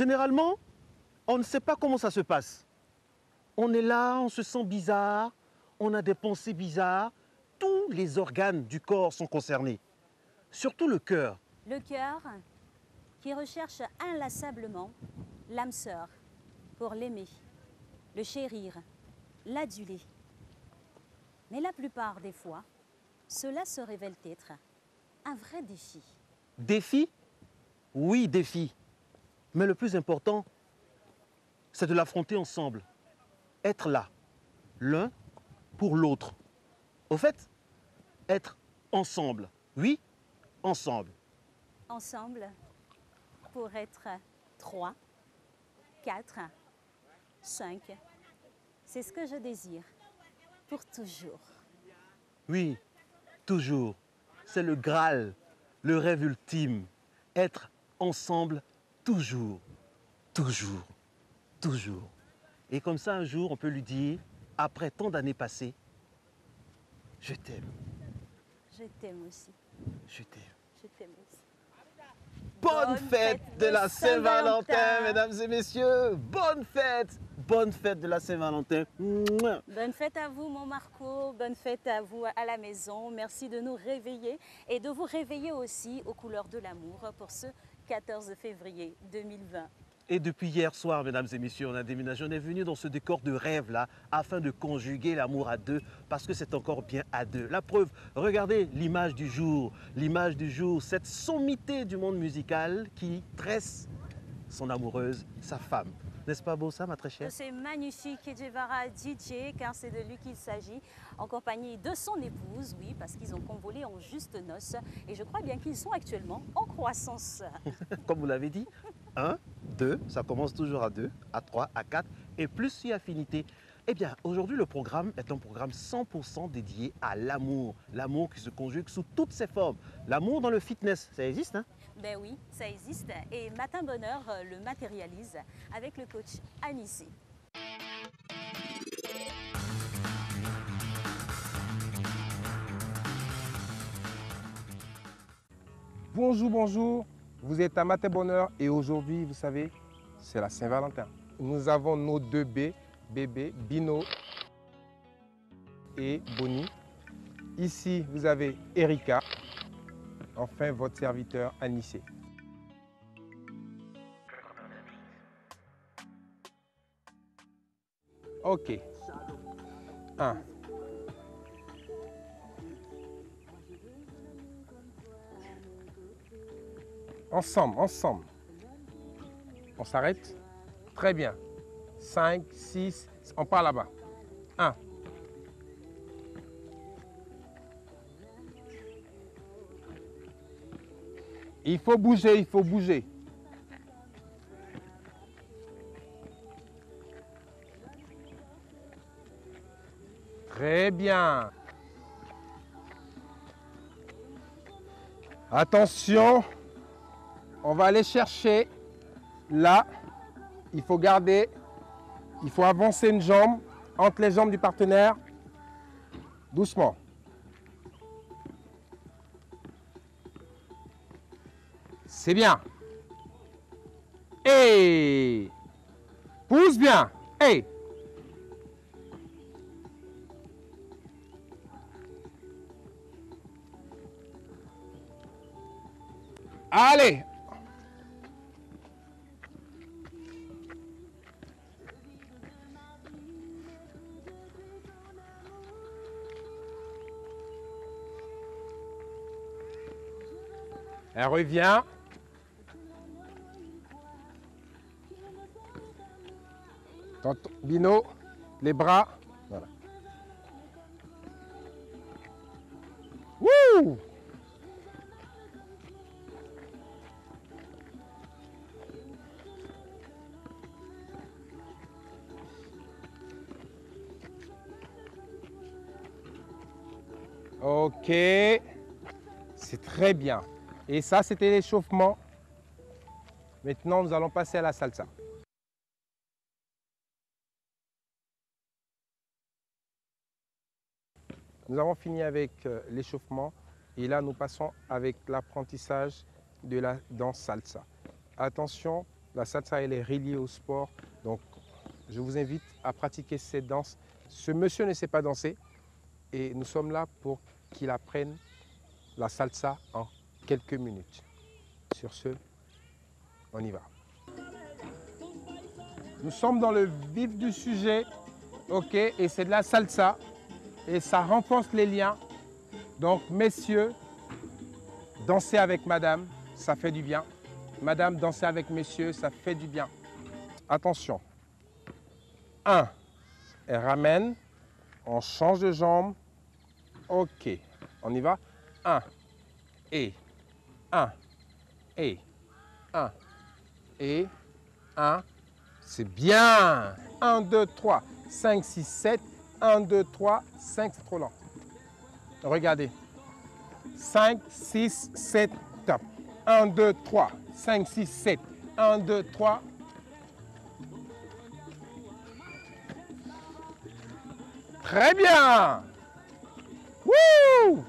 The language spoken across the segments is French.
Généralement, on ne sait pas comment ça se passe. On est là, on se sent bizarre, on a des pensées bizarres. Tous les organes du corps sont concernés, surtout le cœur. Le cœur qui recherche inlassablement l'âme sœur pour l'aimer, le chérir, l'aduler. Mais la plupart des fois, cela se révèle être un vrai défi. Défi? Oui, défi. Mais le plus important, c'est de l'affronter ensemble. Être là, l'un pour l'autre. Au fait, être ensemble. Oui, ensemble. Ensemble pour être 3, 4, 5. C'est ce que je désire pour toujours. Oui, toujours. C'est le Graal, le rêve ultime. Être ensemble toujours, toujours, toujours. Et comme ça, un jour, on peut lui dire, après tant d'années passées, je t'aime, Je t'aime aussi. je t'aime. Je t'aime aussi. Bonne fête de la Saint-Valentin, mesdames et messieurs. Bonne fête de la Saint-Valentin. Mouah. Bonne fête à vous, mon Marco. Bonne fête à vous à la maison. Merci de nous réveiller et de vous réveiller aussi aux couleurs de l'amour pour ce 14 février 2020. Et depuis hier soir, mesdames et messieurs, on a déménagé. On est venu dans ce décor de rêve là, afin de conjuguer l'amour à deux, parce que c'est encore bien à deux. La preuve, regardez l'image du jour, cette sommité du monde musical qui tresse son amoureuse, sa femme. N'est-ce pas beau ça, ma très chère? C'est magnifique, Djevara DJ, car c'est de lui qu'il s'agit, en compagnie de son épouse, oui, parce qu'ils ont convolé en juste noces. Et je crois bien qu'ils sont actuellement en croissance. Comme vous l'avez dit, 1, 2, ça commence toujours à 2, à 3, à 4, et plus si affinité. Eh bien, aujourd'hui, le programme est un programme 100% dédié à l'amour. L'amour qui se conjugue sous toutes ses formes. L'amour dans le fitness, ça existe, hein? Ben oui, ça existe. Et Matin Bonheur le matérialise avec le coach Anissé. Bonjour, bonjour. Vous êtes à Matin Bonheur et aujourd'hui, vous savez, c'est la Saint-Valentin. Nous avons nos deux bébés, Bino et Bonnie. Ici, vous avez Erika. Enfin, votre serviteur Anissé. Ok. 1. Ensemble. On s'arrête? Très bien. 5, 6, on part là-bas. 1. Il faut bouger. Très bien. Attention, on va aller chercher là. Il faut garder, il faut avancer une jambe entre les jambes du partenaire. Doucement. C'est bien. Et pousse bien. Et allez. Elle revient. Bino, les bras. Voilà. Wouh! Ok. C'est très bien. Et ça, c'était l'échauffement. Maintenant, nous allons passer à la salsa. Nous avons fini avec l'échauffement et là nous passons avec l'apprentissage de la danse salsa. Attention, La salsa, elle est reliée au sport. Donc, je vous invite à pratiquer cette danse. Ce monsieur ne sait pas danser et nous sommes là pour qu'il apprenne la salsa en quelques minutes. Sur ce, on y va. Nous sommes dans le vif du sujet, ok, et c'est de la salsa et ça renforce les liens. Donc, messieurs, dansez avec madame, ça fait du bien. Madame, dansez avec messieurs, ça fait du bien. Attention. 1, elle ramène, on change de jambe. Ok, on y va. 1, et 1, et 1, et 1. C'est bien. 1, 2, 3, 5, 6, 7. 1, 2, 3, 5, c'est trop lent. Regardez. 5, 6, 7, top. 1, 2, 3, 5, 6, 7. 1, 2, 3. Très bien. Wouh!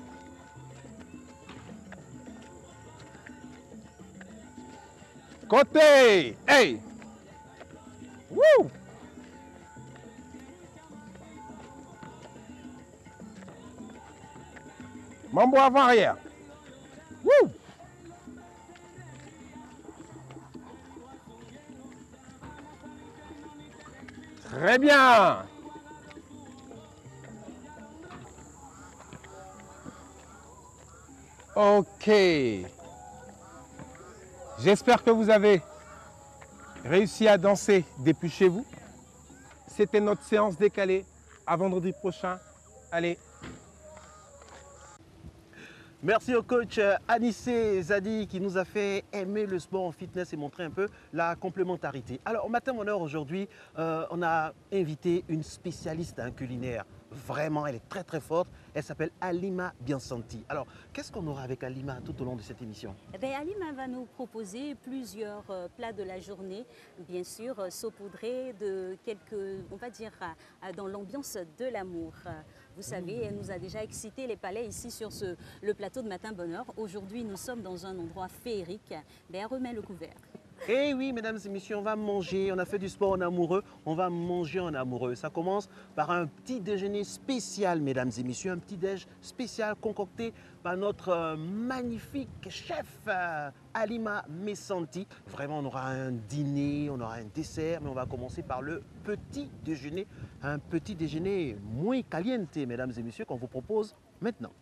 Côté. Hey. Wouh! Mambo avant-arrière. Wouh! Très bien. Ok. J'espère que vous avez réussi à danser depuis chez vous. C'était notre séance décalée. À vendredi prochain. Allez. Merci au coach Anissé Zadi qui nous a fait aimer le sport en fitness et montrer un peu la complémentarité. Alors, au matin, mon heure aujourd'hui, on a invité une spécialiste culinaire. Vraiment, elle est très très forte. Elle s'appelle Halima Biensanti. Alors, qu'est-ce qu'on aura avec Halima tout au long de cette émission? Eh bien, Halima va nous proposer plusieurs plats de la journée, bien sûr, saupoudrés de quelques, on va dire, dans l'ambiance de l'amour. Vous savez, elle nous a déjà excité les palais ici sur le plateau de Matin Bonheur. Aujourd'hui, nous sommes dans un endroit féerique. Ben, elle remet le couvert. Eh oui, mesdames et messieurs, on va manger. On a fait du sport en amoureux, on va manger en amoureux. Ça commence par un petit déjeuner spécial, mesdames et messieurs, un petit déj spécial concocté par notre magnifique chef Halima Messanti. Vraiment, on aura un dîner, on aura un dessert, mais on va commencer par le petit déjeuner. Un petit déjeuner muy caliente, mesdames et messieurs, qu'on vous propose maintenant.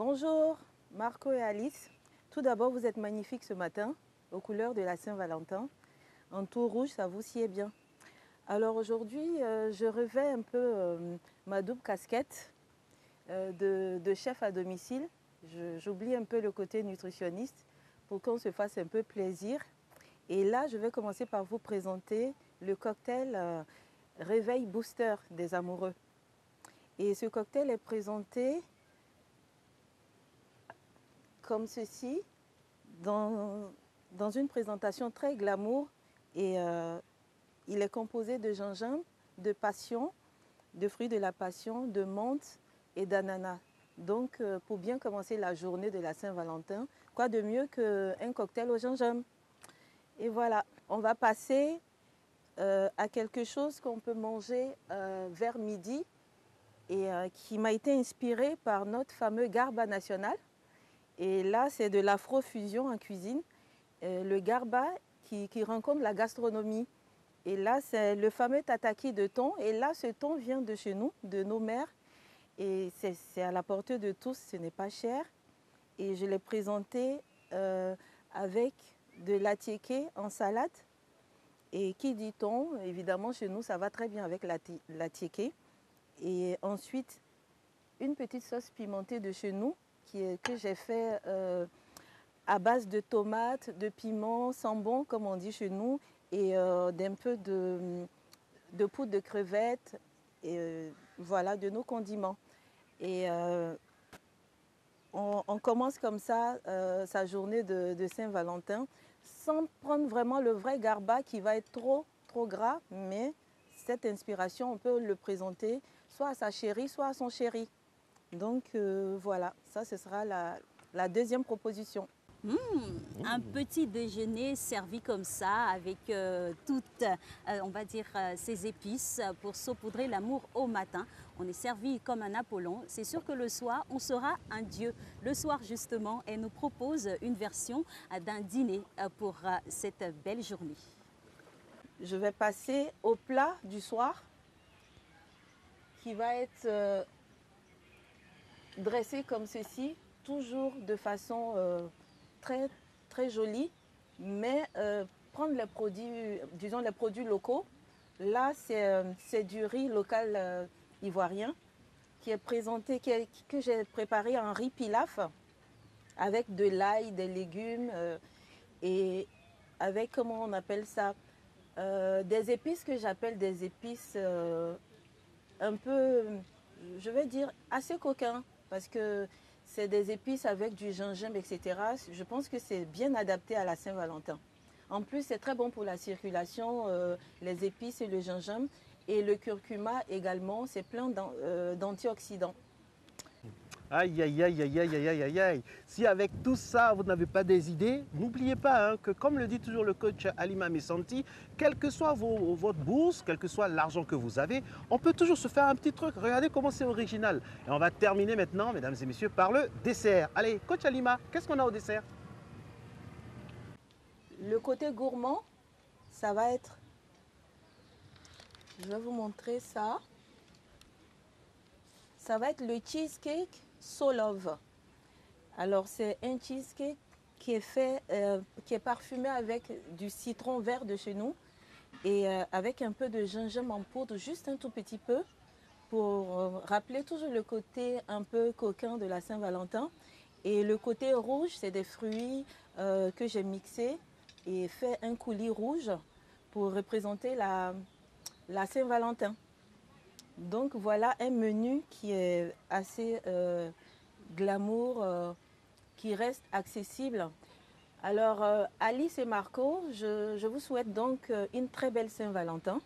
Bonjour Marco et Alice. Tout d'abord, vous êtes magnifiques ce matin, aux couleurs de la Saint-Valentin. En tout rouge, ça vous sied bien. Alors aujourd'hui, je revais un peu ma double casquette de chef à domicile. J'oublie un peu le côté nutritionniste pour qu'on se fasse un peu plaisir. Et là, je vais commencer par vous présenter le cocktail Réveil Booster des amoureux. Et ce cocktail est présenté comme ceci, dans une présentation très glamour. Et il est composé de gingembre, de passion, de fruits de la passion, de menthe et d'ananas. Donc, pour bien commencer la journée de la Saint-Valentin, quoi de mieux qu'un cocktail au gingembre? Et voilà, on va passer à quelque chose qu'on peut manger vers midi et qui m'a été inspiré par notre fameux Garba national. Et là, c'est de l'afrofusion en cuisine. Le Garba qui rencontre la gastronomie. Et là, c'est le fameux tataki de thon. Et là, ce thon vient de chez nous, de nos mères. Et c'est à la portée de tous, ce n'est pas cher. Et je l'ai présenté avec de l'attiéké en salade. Et qui dit thon, évidemment, chez nous, ça va très bien avec l'attiéké. Et ensuite, une petite sauce pimentée de chez nous que j'ai fait à base de tomates, de piments, sambon, comme on dit chez nous, et d'un peu de poudre de crevettes, et voilà, de nos condiments. Et on commence comme ça sa journée de Saint-Valentin, sans prendre vraiment le vrai garba qui va être trop gras, mais cette inspiration, on peut le présenter soit à sa chérie, soit à son chéri. Donc voilà, ça ce sera la deuxième proposition. Un petit déjeuner servi comme ça avec toutes, on va dire, ces épices pour saupoudrer l'amour au matin. On est servi comme un Apollon. C'est sûr que le soir, on sera un dieu. Le soir, justement, elle nous propose une version d'un dîner pour cette belle journée. Je vais passer au plat du soir qui va être dressé comme ceci, toujours de façon très jolie, mais prendre les produits, disons les produits locaux. Là, c'est du riz local ivoirien qui est présenté, que j'ai préparé en riz pilaf avec de l'ail, des légumes et avec, comment on appelle ça, des épices que j'appelle des épices un peu, je vais dire, assez coquins parce que c'est des épices avec du gingembre, etc. Je pense que c'est bien adapté à la Saint-Valentin. En plus, c'est très bon pour la circulation, les épices et le gingembre. Et le curcuma également, c'est plein d'antioxydants. Aïe, aïe, aïe, aïe, aïe, aïe, aïe, aïe. Si avec tout ça, vous n'avez pas des idées, n'oubliez pas que, comme le dit toujours le coach Halima Messanti, quelle que soit votre bourse, quel que soit l'argent que vous avez, on peut toujours se faire un petit truc. Regardez comment c'est original. Et on va terminer maintenant, mesdames et messieurs, par le dessert. Allez, coach Halima, qu'est-ce qu'on a au dessert? Le côté gourmand, ça va être... Je vais vous montrer ça. Ça va être le cheesecake Solove. Alors, c'est un cheesecake qui est fait, qui est parfumé avec du citron vert de chez nous et avec un peu de gingembre en poudre, juste un tout petit peu, pour rappeler toujours le côté un peu coquin de la Saint-Valentin. Et le côté rouge, c'est des fruits que j'ai mixés et fait un coulis rouge pour représenter la Saint-Valentin. Donc voilà un menu qui est assez glamour, qui reste accessible. Alors Alice et Marco, je vous souhaite donc une très belle Saint-Valentin.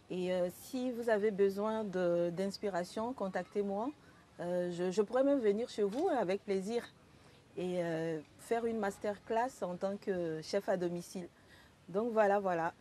Et si vous avez besoin d'inspiration, contactez-moi. Je pourrais même venir chez vous avec plaisir et faire une masterclass en tant que chef à domicile. Donc voilà.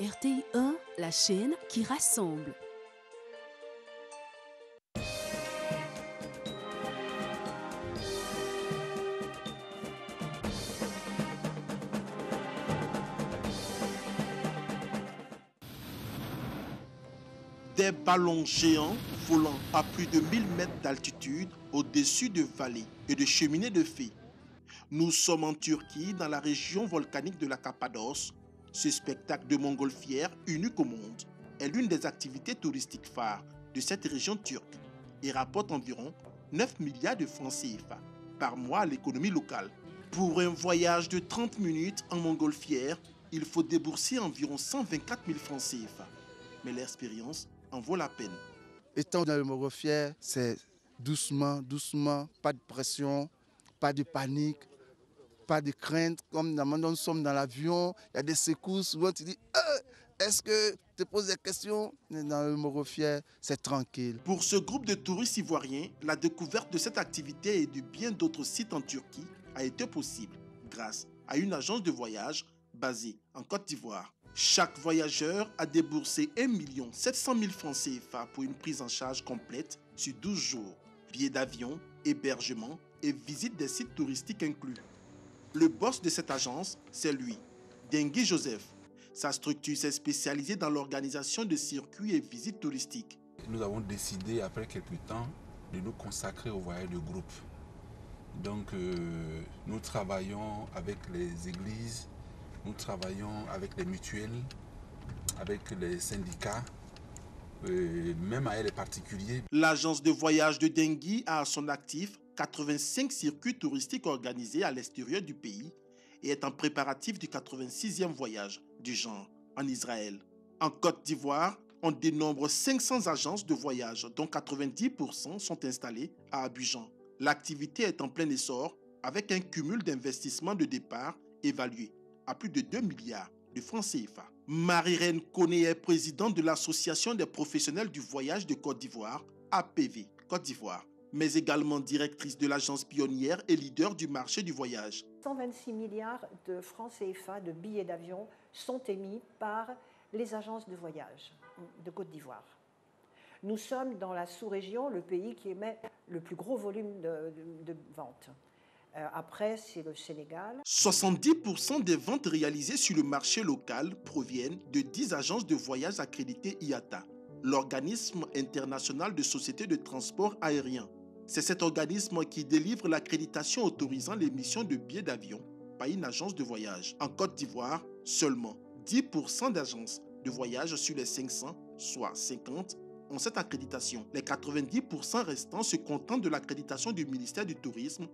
RTI 1, la chaîne qui rassemble. Des ballons géants volant à plus de 1000 mètres d'altitude au-dessus de vallées et de cheminées de fées. Nous sommes en Turquie, dans la région volcanique de la Cappadoce. Ce spectacle de montgolfière unique au monde est l'une des activités touristiques phares de cette région turque et rapporte environ 9 milliards de francs CFA par mois à l'économie locale. Pour un voyage de 30 minutes en montgolfière, il faut débourser environ 124 000 francs CFA. Mais l'expérience en vaut la peine. Étant dans le montgolfière, c'est doucement, doucement, pas de pression, pas de panique, pas de crainte. Comme nous sommes dans l'avion, il y a des secousses, souvent tu dis est-ce que tu te poses des questions? Dans le montgolfière, c'est tranquille. Pour ce groupe de touristes ivoiriens, la découverte de cette activité et de bien d'autres sites en Turquie a été possible grâce à une agence de voyage basée en Côte d'Ivoire. Chaque voyageur a déboursé 1 700 000 francs CFA pour une prise en charge complète sur 12 jours. Billets d'avion, hébergement et visite des sites touristiques inclus. Le boss de cette agence, c'est lui, Dengi Joseph. Sa structure s'est spécialisée dans l'organisation de circuits et visites touristiques. Nous avons décidé, après quelques temps, de nous consacrer au voyage de groupe. Donc, nous travaillons avec les églises, nous travaillons avec les mutuelles, avec les syndicats, même avec les particuliers. L'agence de voyage de Dengi a à son actif 85 circuits touristiques organisés à l'extérieur du pays et est en préparatif du 86e voyage du genre en Israël. En Côte d'Ivoire, on dénombre 500 agences de voyage, dont 90% sont installées à Abidjan. L'activité est en plein essor avec un cumul d'investissements de départ évalué à plus de 2 milliards de francs CFA. Marie-Reine Koné est présidente de l'Association des professionnels du voyage de Côte d'Ivoire, APV Côte d'Ivoire, mais également directrice de l'agence pionnière et leader du marché du voyage. 126 milliards de francs CFA de billets d'avion sont émis par les agences de voyage de Côte d'Ivoire. Nous sommes dans la sous-région, le pays qui émet le plus gros volume de ventes. Après, c'est le Sénégal. 70% des ventes réalisées sur le marché local proviennent de 10 agences de voyage accréditées IATA, l'organisme international de sociétés de transport aérien. C'est cet organisme qui délivre l'accréditation autorisant l'émission de billets d'avion par une agence de voyage. En Côte d'Ivoire, seulement 10% d'agences de voyage sur les 500, soit 50, ont cette accréditation. Les 90% restants se contentent de l'accréditation du ministère du Tourisme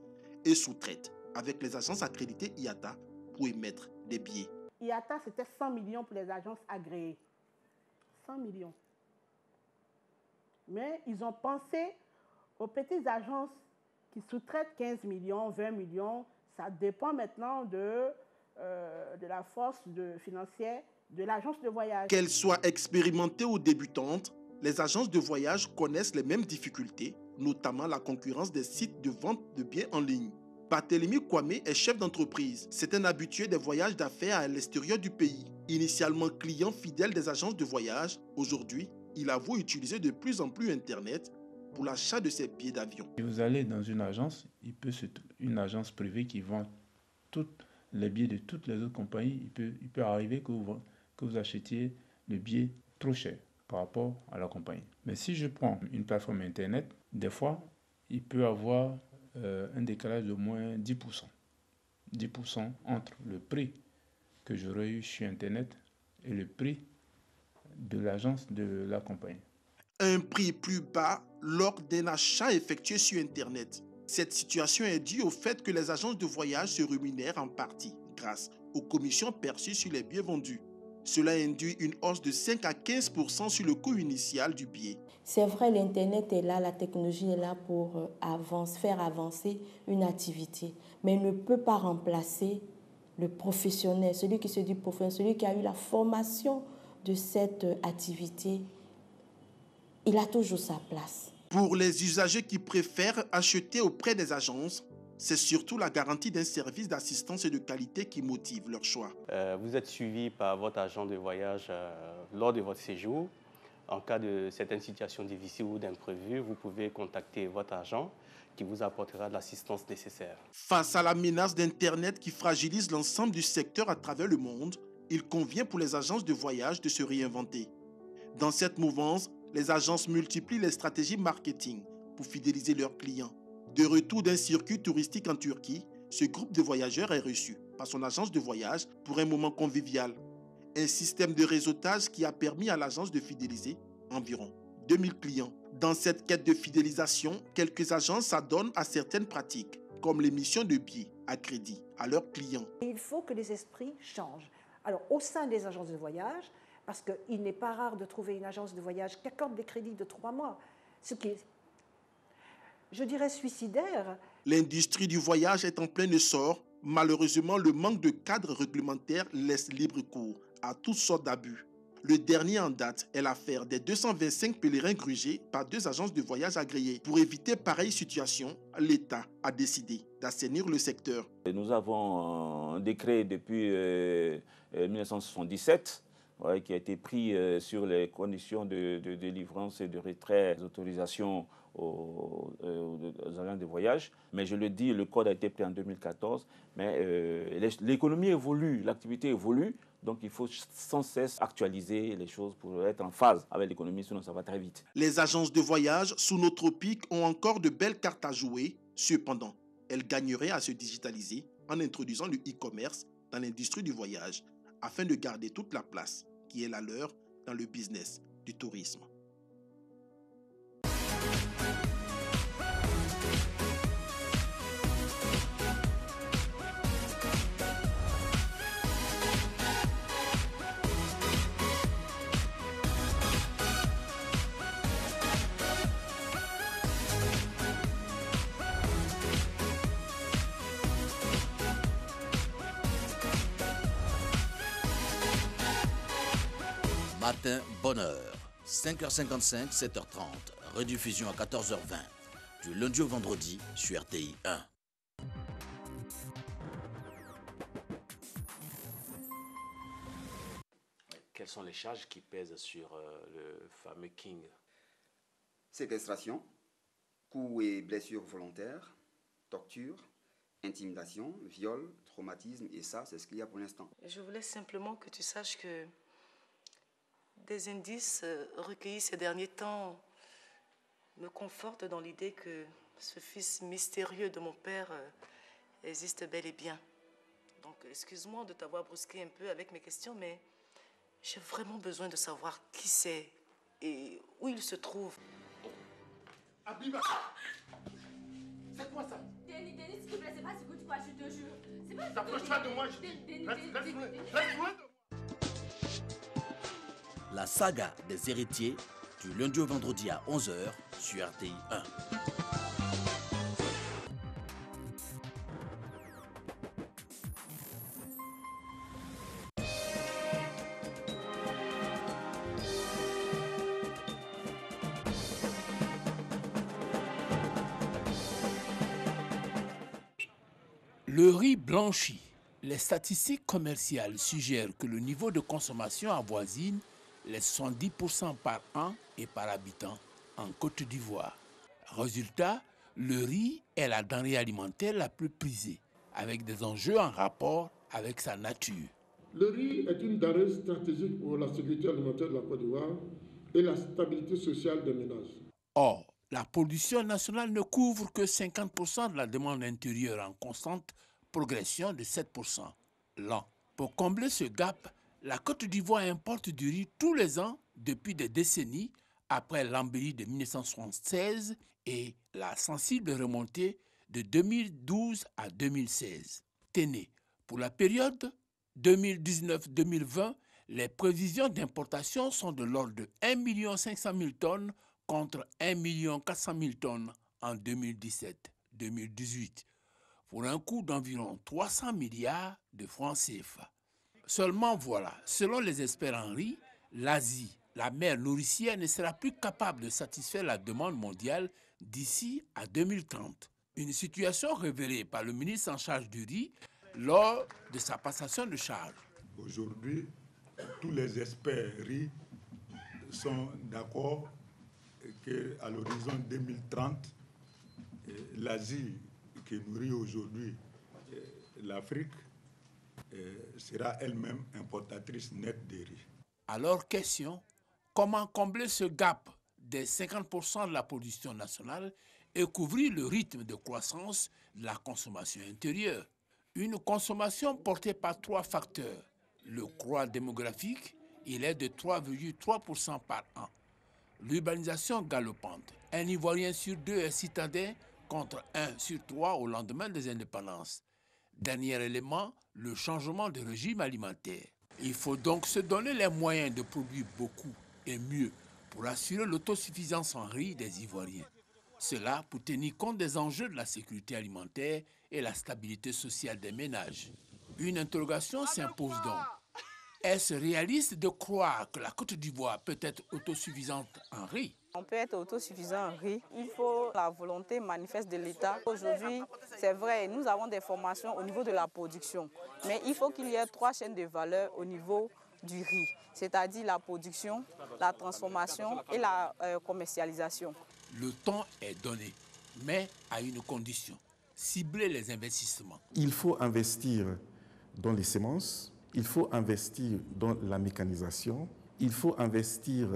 et sous-traitent avec les agences accréditées IATA pour émettre des billets. IATA, c'était 100 millions pour les agences agréées. 100 millions. Mais ils ont pensé aux petites agences qui sous-traitent 15 millions, 20 millions. Ça dépend maintenant de la force financière de l'agence de voyage. Qu'elles soient expérimentées ou débutantes, les agences de voyage connaissent les mêmes difficultés, notamment la concurrence des sites de vente de billets en ligne. Barthélemy Kwame est chef d'entreprise. C'est un habitué des voyages d'affaires à l'extérieur du pays. Initialement client fidèle des agences de voyage, aujourd'hui, il avoue utiliser de plus en plus Internet pour l'achat de ses billets d'avion. Si vous allez dans une agence, une agence privée qui vend tous les billets de toutes les autres compagnies, il peut arriver que vous achetiez le billet trop cher par rapport à la compagnie. Mais si je prends une plateforme Internet, des fois, il peut avoir un décalage de moins 10%. 10% entre le prix que j'aurais eu sur Internet et le prix de l'agence de la compagnie. Un prix plus bas lors d'un achat effectué sur Internet. Cette situation est due au fait que les agences de voyage se rémunèrent en partie grâce aux commissions perçues sur les billets vendus. Cela induit une hausse de 5 à 15% sur le coût initial du billet. C'est vrai, l'Internet est là, la technologie est là pour faire avancer une activité, mais il ne peut pas remplacer le professionnel, celui qui se dit professionnel, celui qui a eu la formation de cette activité. Il a toujours sa place. Pour les usagers qui préfèrent acheter auprès des agences, c'est surtout la garantie d'un service d'assistance et de qualité qui motive leur choix. Vous êtes suivi par votre agent de voyage lors de votre séjour. En cas de certaines situations difficiles ou d'imprévus, vous pouvez contacter votre agent qui vous apportera l'assistance nécessaire. Face à la menace d'Internet qui fragilise l'ensemble du secteur à travers le monde, il convient pour les agences de voyage de se réinventer. Dans cette mouvance, Les agences multiplient les stratégies marketing pour fidéliser leurs clients. De retour d'un circuit touristique en Turquie, ce groupe de voyageurs est reçu par son agence de voyage pour un moment convivial. Un système de réseautage qui a permis à l'agence de fidéliser environ 2000 clients. Dans cette quête de fidélisation, quelques agences s'adonnent à certaines pratiques, comme l'émission de billets à crédit à leurs clients. Il faut que les esprits changent. Alors, au sein des agences de voyage, parce qu'il n'est pas rare de trouver une agence de voyage qui accorde des crédits de 3 mois, ce qui est, je dirais, suicidaire. L'industrie du voyage est en plein essor. Malheureusement, le manque de cadre réglementaire laisse libre cours à toutes sortes d'abus. Le dernier en date est l'affaire des 225 pèlerins grugés par 2 agences de voyage agréées. Pour éviter pareille situation, l'État a décidé d'assainir le secteur. Nous avons un décret depuis 1977 qui a été pris sur les conditions de délivrance et de retrait des autorisations aux agences de voyage. Mais je le dis, le code a été pris en 2014. Mais l'économie évolue, l'activité évolue. Donc il faut sans cesse actualiser les choses pour être en phase avec l'économie, sinon ça va très vite. Les agences de voyage sous nos tropiques ont encore de belles cartes à jouer. Cependant, elles gagneraient à se digitaliser en introduisant le e-commerce dans l'industrie du voyage afin de garder toute la place qui est la leur dans le business du tourisme. Matin bonheur, 5h55, 7h30, rediffusion à 14h20, du lundi au vendredi sur RTI 1. Quelles sont les charges qui pèsent sur le fameux King? Séquestration, coups et blessures volontaires, torture, intimidation, viol, traumatisme, et ça, c'est ce qu'il y a pour l'instant. Je voulais simplement que tu saches que des indices recueillis ces derniers temps me confortent dans l'idée que ce fils mystérieux de mon père existe bel et bien. Donc, excuse-moi de t'avoir brusqué un peu avec mes questions, mais j'ai vraiment besoin de savoir qui c'est et où il se trouve. Abiba, c'est quoi ça? Denis, s'il te plaît, c'est pas ce que tu crois, je te jure. C'est pas t'approches-toi de moi, je dis. Reste loin de moi. La saga des héritiers, du lundi au vendredi à 11h sur RTI 1. Le riz blanchi. Les statistiques commerciales suggèrent que le niveau de consommation avoisine les 70% par an et par habitant en Côte d'Ivoire. Résultat, le riz est la denrée alimentaire la plus prisée, avec des enjeux en rapport avec sa nature. Le riz est une denrée stratégique pour la sécurité alimentaire de la Côte d'Ivoire et la stabilité sociale des ménages. Or, la production nationale ne couvre que 50% de la demande intérieure en constante progression de 7% l'an. Pour combler ce gap, la Côte d'Ivoire importe du riz tous les ans depuis des décennies après l'embellie de 1976 et la sensible remontée de 2012 à 2016. Tenez, pour la période 2019-2020, les prévisions d'importation sont de l'ordre de 1 500 000 tonnes contre 1 400 000 tonnes en 2017-2018, pour un coût d'environ 300 milliards de francs CFA. Seulement voilà, selon les experts en riz, l'Asie, la mer nourricière, ne sera plus capable de satisfaire la demande mondiale d'ici à 2030. Une situation révélée par le ministre en charge du riz lors de sa passation de charge. Aujourd'hui, tous les experts riz sont d'accord qu'à l'horizon 2030, l'Asie qui nourrit aujourd'hui l'Afrique sera elle-même importatrice nette de riz. Alors, question, comment combler ce gap des 50% de la production nationale et couvrir le rythme de croissance de la consommation intérieure. Une consommation portée par 3 facteurs. Le croît démographique, il est de 3,3% par an. L'urbanisation galopante. Un Ivoirien sur 2 est citadin contre 1 sur 3 au lendemain des indépendances. Dernier élément, le changement de régime alimentaire. Il faut donc se donner les moyens de produire beaucoup et mieux pour assurer l'autosuffisance en riz des Ivoiriens. Cela pour tenir compte des enjeux de la sécurité alimentaire et la stabilité sociale des ménages. Une interrogation s'impose donc. Est-ce réaliste de croire que la Côte d'Ivoire peut être autosuffisante en riz? On peut être autosuffisant en riz. Il faut la volonté manifeste de l'État. Aujourd'hui, c'est vrai, nous avons des formations au niveau de la production. Mais il faut qu'il y ait 3 chaînes de valeur au niveau du riz, c'est-à-dire la production, la transformation et la commercialisation. Le temps est donné, mais à une condition, cibler les investissements. Il faut investir dans les semences, il faut investir dans la mécanisation, il faut investir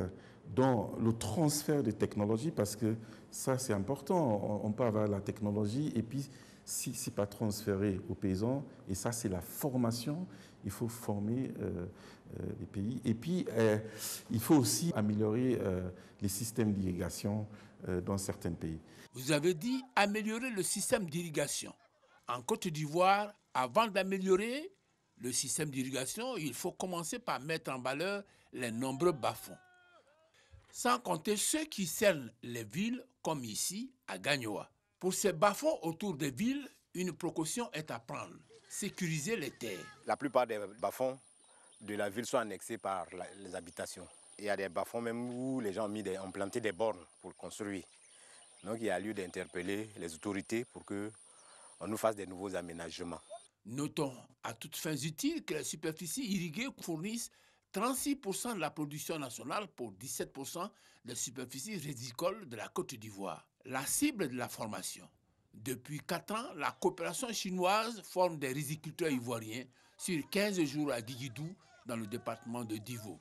dans le transfert de technologies parce que ça c'est important. On peut avoir la technologie et puis si ce n'est pas transféré aux paysans, et ça c'est la formation, il faut former les pays. Et puis il faut aussi améliorer les systèmes d'irrigation dans certains pays. Vous avez dit améliorer le système d'irrigation. En Côte d'Ivoire, avant d'améliorer le système d'irrigation, il faut commencer par mettre en valeur les nombreux bas-fonds. Sans compter ceux qui cernent les villes, comme ici, à Gagnoa. Pour ces bas-fonds autour des villes, une précaution est à prendre. Sécuriser les terres. La plupart des bas-fonds de la ville sont annexés par les habitations. Il y a des bas-fonds même où les gens ont planté des bornes pour construire. Donc il y a lieu d'interpeller les autorités pour qu'on nous fasse des nouveaux aménagements. Notons à toutes fins utiles que les superficies irriguées fournissent 36% de la production nationale pour 17% des superficies rizicoles de la Côte d'Ivoire. La cible de la formation. Depuis 4 ans, la coopération chinoise forme des riziculteurs ivoiriens sur 15 jours à Guigidou, dans le département de Divo.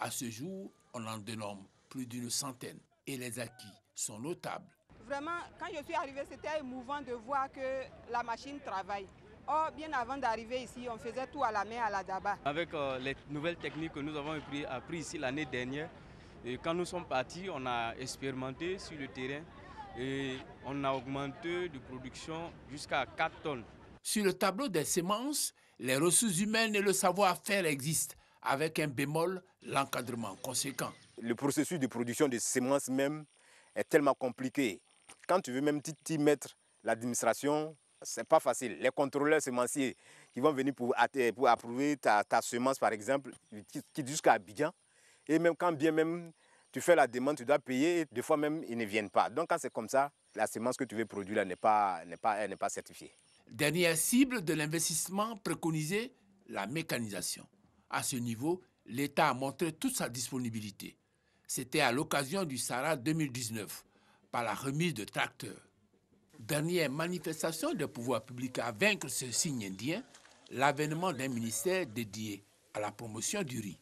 À ce jour, on en dénomme plus d'une centaine et les acquis sont notables. Vraiment, quand je suis arrivée, c'était émouvant de voir que la machine travaille. Or, bien avant d'arriver ici, on faisait tout à la main, à la daba. Avec les nouvelles techniques que nous avons appris ici l'année dernière, et quand nous sommes partis, on a expérimenté sur le terrain et on a augmenté de production jusqu'à 4 tonnes. Sur le tableau des semences, les ressources humaines et le savoir-faire existent, avec un bémol, l'encadrement conséquent. Le processus de production de semences même est tellement compliqué. Quand tu veux même t'y mettre, l'administration, c'est pas facile. Les contrôleurs semenciers qui vont venir pour approuver ta semence, par exemple, qui quittent jusqu'à Abidjan. Et même quand bien même tu fais la demande, tu dois payer, et des fois même ils ne viennent pas. Donc quand c'est comme ça, la semence que tu veux produire n'est pas certifiée. Dernière cible de l'investissement préconisé, la mécanisation. À ce niveau, l'État a montré toute sa disponibilité. C'était à l'occasion du Sahara 2019, par la remise de tracteurs. Dernière manifestation des pouvoirs publics à vaincre ce signe indien, l'avènement d'un ministère dédié à la promotion du riz.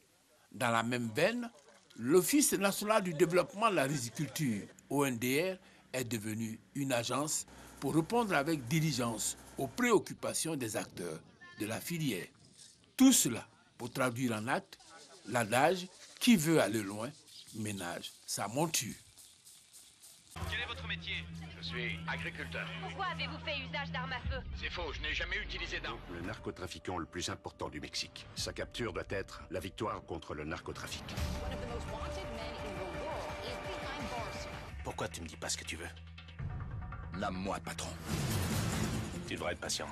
Dans la même veine, l'Office national du développement de la riziculture, ONDR, est devenu une agence pour répondre avec diligence aux préoccupations des acteurs de la filière. Tout cela pour traduire en actes l'adage « qui veut aller loin, ménage sa monture ». Quel est votre métier? Je suis agriculteur. Pourquoi avez-vous fait usage d'armes à feu? C'est faux, je n'ai jamais utilisé d'armes. Le narcotrafiquant le plus important du Mexique. Sa capture doit être la victoire contre le narcotrafic. Pourquoi tu me dis pas ce que tu veux? Lame-moi, patron. Tu devrais être patient.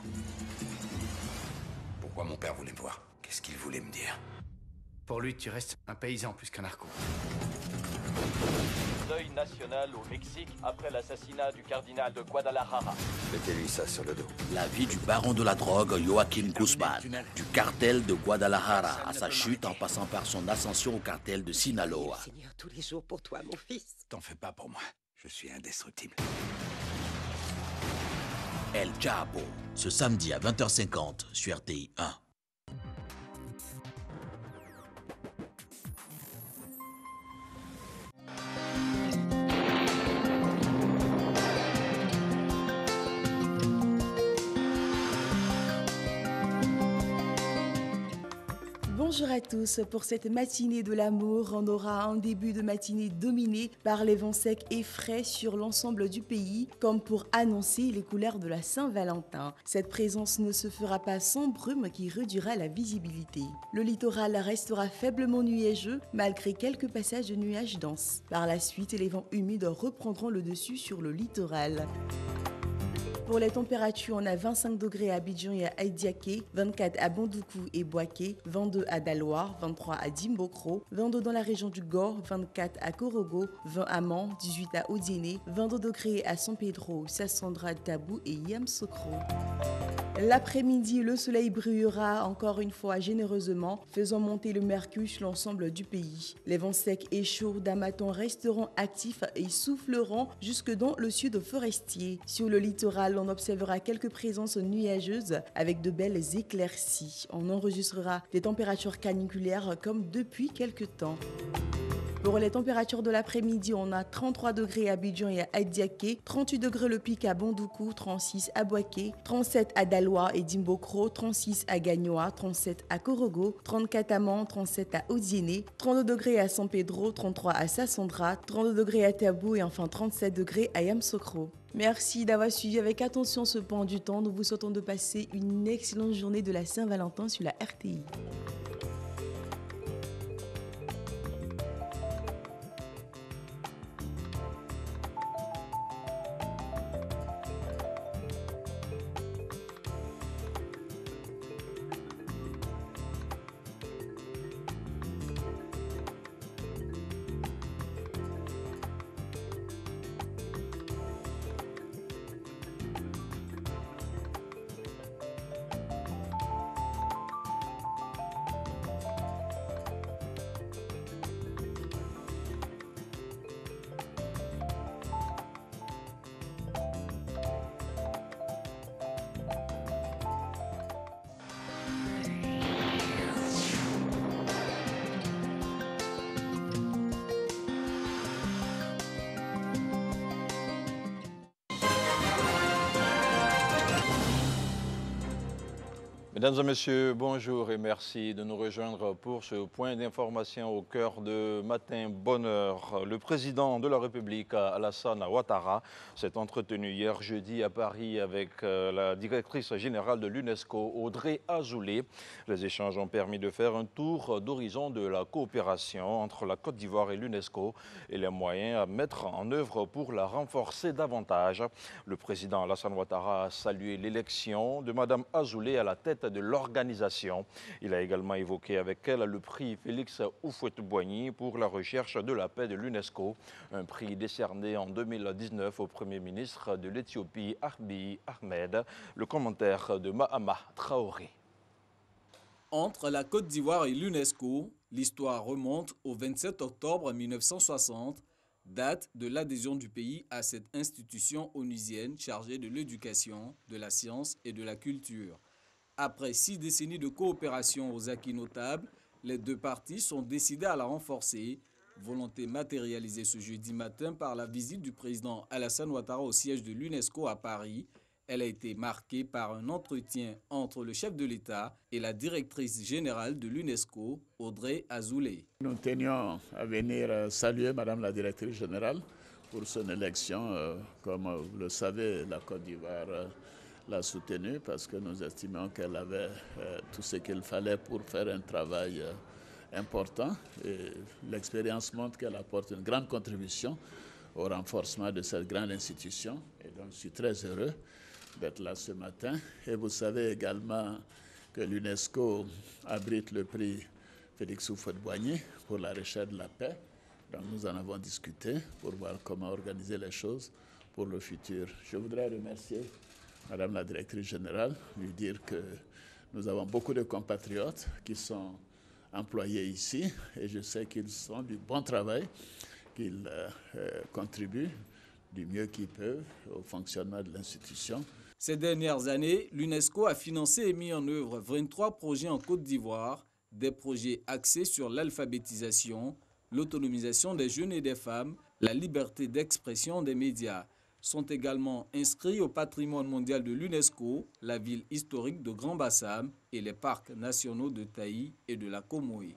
Pourquoi mon père voulait me voir? Qu'est-ce qu'il voulait me dire? Pour lui, tu restes un paysan plus qu'un narco. Deuil national au Mexique après l'assassinat du cardinal de Guadalajara. Mettez-lui ça sur le dos. La vie du baron de la drogue, Joaquin Guzman, du cartel de Guadalajara à sa chute en passant par son ascension au cartel de Sinaloa. Seigneur, tous les jours pour toi, mon fils. T'en fais pas pour moi. Je suis indestructible. El Chapo, ce samedi à 20h50 sur RTI 1. Bonjour à tous. Pour cette matinée de l'amour, on aura un début de matinée dominé par les vents secs et frais sur l'ensemble du pays, comme pour annoncer les couleurs de la Saint-Valentin. Cette présence ne se fera pas sans brume qui réduira la visibilité. Le littoral restera faiblement nuageux malgré quelques passages de nuages denses. Par la suite, les vents humides reprendront le dessus sur le littoral. Pour les températures, on a 25 degrés à Abidjan et à Aïdiaké, 24 à Bandoukou et Boaké, 22 à Daloir, 23 à Dimbokro, 22 dans la région du Gor, 24 à Korogo, 20 à Man, 18 à Odiéné, 22 degrés à San Pedro, Sassandra, Tabou et Yamoussoukro. L'après-midi, le soleil brillera encore une fois généreusement, faisant monter le mercure sur l'ensemble du pays. Les vents secs et chauds d'Amaton resteront actifs et souffleront jusque dans le sud forestier. Sur le littoral, on observera quelques présences nuageuses avec de belles éclaircies. On enregistrera des températures caniculaires comme depuis quelques temps. Pour les températures de l'après-midi, on a 33 degrés à Abidjan et à Aïdiaké, 38 degrés le pic à Bandoukou, 36 à Boaké, 37 à Daloa et Dimbokro, 36 à Gagnoa, 37 à Korogo, 34 à Man, 37 à Odiéné, 32 degrés à San Pedro, 33 à Sassandra, 32 degrés à Tabou et enfin 37 degrés à Yamoussoukro. Merci d'avoir suivi avec attention ce pan du temps. Nous vous souhaitons de passer une excellente journée de la Saint-Valentin sur la RTI. Mesdames et messieurs, bonjour et merci de nous rejoindre pour ce point d'information au cœur de Matin Bonheur. Le président de la République, Alassane Ouattara, s'est entretenu hier jeudi à Paris avec la directrice générale de l'UNESCO, Audrey Azoulay. Les échanges ont permis de faire un tour d'horizon de la coopération entre la Côte d'Ivoire et l'UNESCO et les moyens à mettre en œuvre pour la renforcer davantage. Le président Alassane Ouattara a salué l'élection de Mme Azoulay à la tête de l'organisation. Il a également évoqué avec elle le prix Félix Houphouët-Boigny pour la recherche de la paix de l'UNESCO, un prix décerné en 2019 au Premier ministre de l'Éthiopie, Abiy Ahmed. Le commentaire de Mahama Traoré. Entre la Côte d'Ivoire et l'UNESCO, l'histoire remonte au 27 octobre 1960, date de l'adhésion du pays à cette institution onusienne chargée de l'éducation, de la science et de la culture. Après 6 décennies de coopération aux acquis notables, les deux parties sont décidées à la renforcer. Volonté matérialisée ce jeudi matin par la visite du président Alassane Ouattara au siège de l'UNESCO à Paris. Elle a été marquée par un entretien entre le chef de l'État et la directrice générale de l'UNESCO, Audrey Azoulay. Nous tenions à venir saluer Madame la directrice générale pour son élection. Comme vous le savez, la Côte d'Ivoire l'a soutenue parce que nous estimons qu'elle avait tout ce qu'il fallait pour faire un travail important. L'expérience montre qu'elle apporte une grande contribution au renforcement de cette grande institution. Et donc, je suis très heureux d'être là ce matin. Et vous savez également que l'UNESCO abrite le prix Félix Houphouët-Boigny pour la recherche de la paix. Donc, nous en avons discuté pour voir comment organiser les choses pour le futur. Je voudrais remercier Madame la directrice générale, lui dire que nous avons beaucoup de compatriotes qui sont employés ici et je sais qu'ils font du bon travail, qu'ils contribuent du mieux qu'ils peuvent au fonctionnement de l'institution. Ces dernières années, l'UNESCO a financé et mis en œuvre 23 projets en Côte d'Ivoire, des projets axés sur l'alphabétisation, l'autonomisation des jeunes et des femmes, la liberté d'expression des médias. Sont également inscrits au patrimoine mondial de l'UNESCO, la ville historique de Grand-Bassam et les parcs nationaux de Taï et de la Comoé.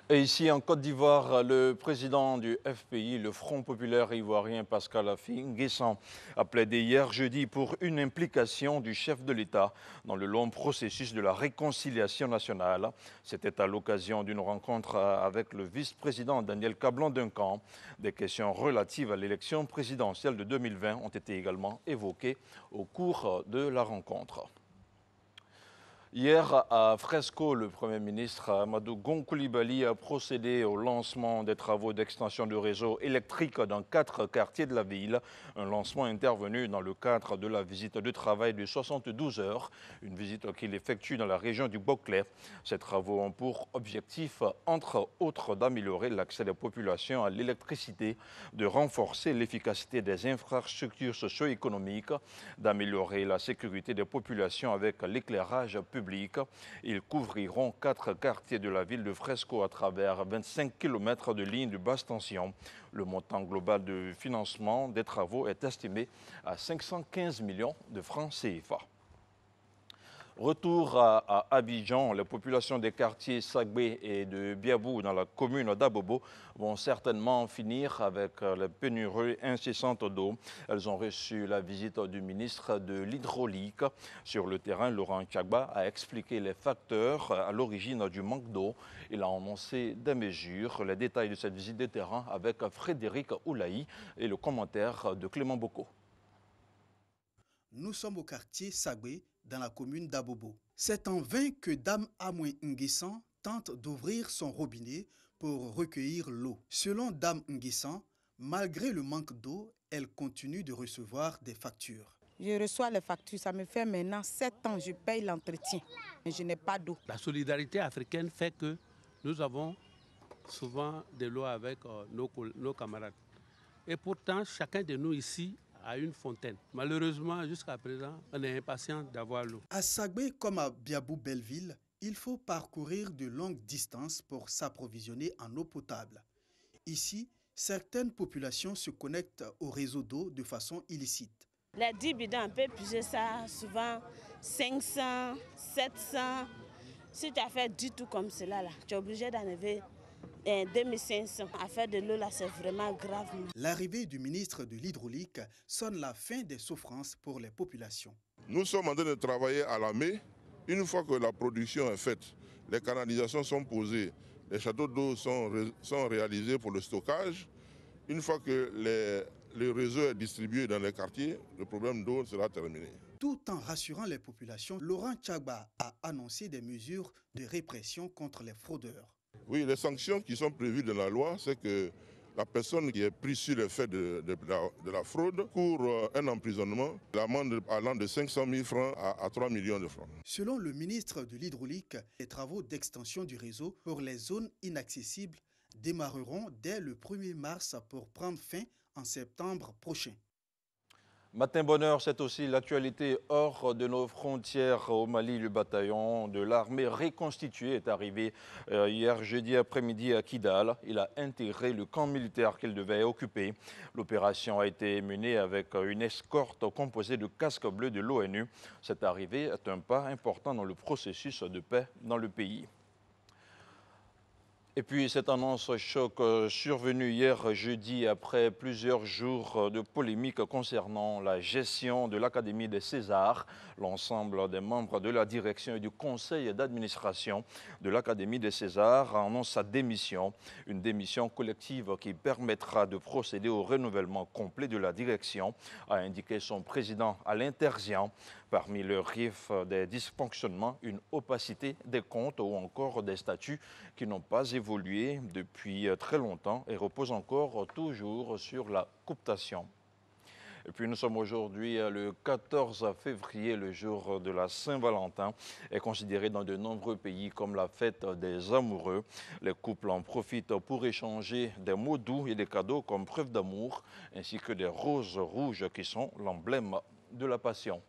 Et ici, en Côte d'Ivoire, le président du FPI, le Front populaire ivoirien, Pascal Affi N'Guessan, a plaidé hier jeudi pour une implication du chef de l'État dans le long processus de la réconciliation nationale. C'était à l'occasion d'une rencontre avec le vice-président Daniel Kablan-Duncan. Des questions relatives à l'élection présidentielle de 2020 ont été également évoquées au cours de la rencontre. Hier, à Fresco, le Premier ministre Amadou Gon Coulibaly a procédé au lancement des travaux d'extension du réseau électrique dans 4 quartiers de la ville. Un lancement intervenu dans le cadre de la visite de travail de 72 heures, une visite qu'il effectue dans la région du Boclé. Ces travaux ont pour objectif, entre autres, d'améliorer l'accès des populations à l'électricité, de renforcer l'efficacité des infrastructures socio-économiques, d'améliorer la sécurité des populations avec l'éclairage public. Ils couvriront 4 quartiers de la ville de Fresco à travers 25 km de lignes de basse tension. Le montant global de financement des travaux est estimé à 515 millions de francs CFA. Retour à Abidjan, les populations des quartiers Sagbé et de Biabou dans la commune d'Abobo vont certainement finir avec les pénuries incessantes d'eau. Elles ont reçu la visite du ministre de l'Hydraulique. Sur le terrain, Laurent Tchagba a expliqué les facteurs à l'origine du manque d'eau. Il a annoncé des mesures. Les détails de cette visite de terrain avec Frédéric Oulaï et le commentaire de Clément Boko. Nous sommes au quartier Sagbé, dans la commune d'Abobo. C'est en vain que Dame Amouin N'Guessan tente d'ouvrir son robinet pour recueillir l'eau. Selon Dame N'Guessan, malgré le manque d'eau, elle continue de recevoir des factures. Je reçois les factures, ça me fait maintenant 7 ans, je paye l'entretien, mais je n'ai pas d'eau. La solidarité africaine fait que nous avons souvent de l'eau avec nos camarades. Et pourtant, chacun de nous ici à une fontaine. Malheureusement, jusqu'à présent, on est impatient d'avoir l'eau. À Sagbé comme à Biabou-Belleville, il faut parcourir de longues distances pour s'approvisionner en eau potable. Ici, certaines populations se connectent au réseau d'eau de façon illicite. Les 10 bidons, on peut puiser ça souvent 500, 700. Si tu as fait du tout comme cela, là, tu es obligé d'enlever 2500. À faire de l'eau, là, c'est vraiment grave. L'arrivée du ministre de l'Hydraulique sonne la fin des souffrances pour les populations. Nous sommes en train de travailler à la mai. Une fois que la production est faite, les canalisations sont posées, les châteaux d'eau sont réalisés pour le stockage. Une fois que le réseau est distribué dans les quartiers, le problème d'eau sera terminé. Tout en rassurant les populations, Laurent Tchagba a annoncé des mesures de répression contre les fraudeurs. Oui, les sanctions qui sont prévues dans la loi, c'est que la personne qui est prise sur le fait de la fraude court un emprisonnement, l'amende allant de 500 000 francs à 3 millions de francs. Selon le ministre de l'Hydraulique, les travaux d'extension du réseau pour les zones inaccessibles démarreront dès le 1er mars pour prendre fin en septembre prochain. Matin bonheur, c'est aussi l'actualité hors de nos frontières. Au Mali, le bataillon de l'armée reconstituée est arrivé hier jeudi après-midi à Kidal. Il a intégré le camp militaire qu'il devait occuper. L'opération a été menée avec une escorte composée de casques bleus de l'ONU. Cette arrivée est un pas important dans le processus de paix dans le pays. Et puis cette annonce choc survenue hier jeudi après plusieurs jours de polémique concernant la gestion de l'Académie des Césars. L'ensemble des membres de la direction et du conseil d'administration de l'Académie des Césars annonce sa démission. Une démission collective qui permettra de procéder au renouvellement complet de la direction, a indiqué son président Alain Terzian. Parmi le RIF des dysfonctionnements, une opacité des comptes ou encore des statuts qui n'ont pas évolué depuis très longtemps et reposent encore toujours sur la cooptation. Et puis nous sommes aujourd'hui le 14 février, le jour de la Saint-Valentin, est considéré dans de nombreux pays comme la fête des amoureux. Les couples en profitent pour échanger des mots doux et des cadeaux comme preuve d'amour, ainsi que des roses rouges qui sont l'emblème de la passion.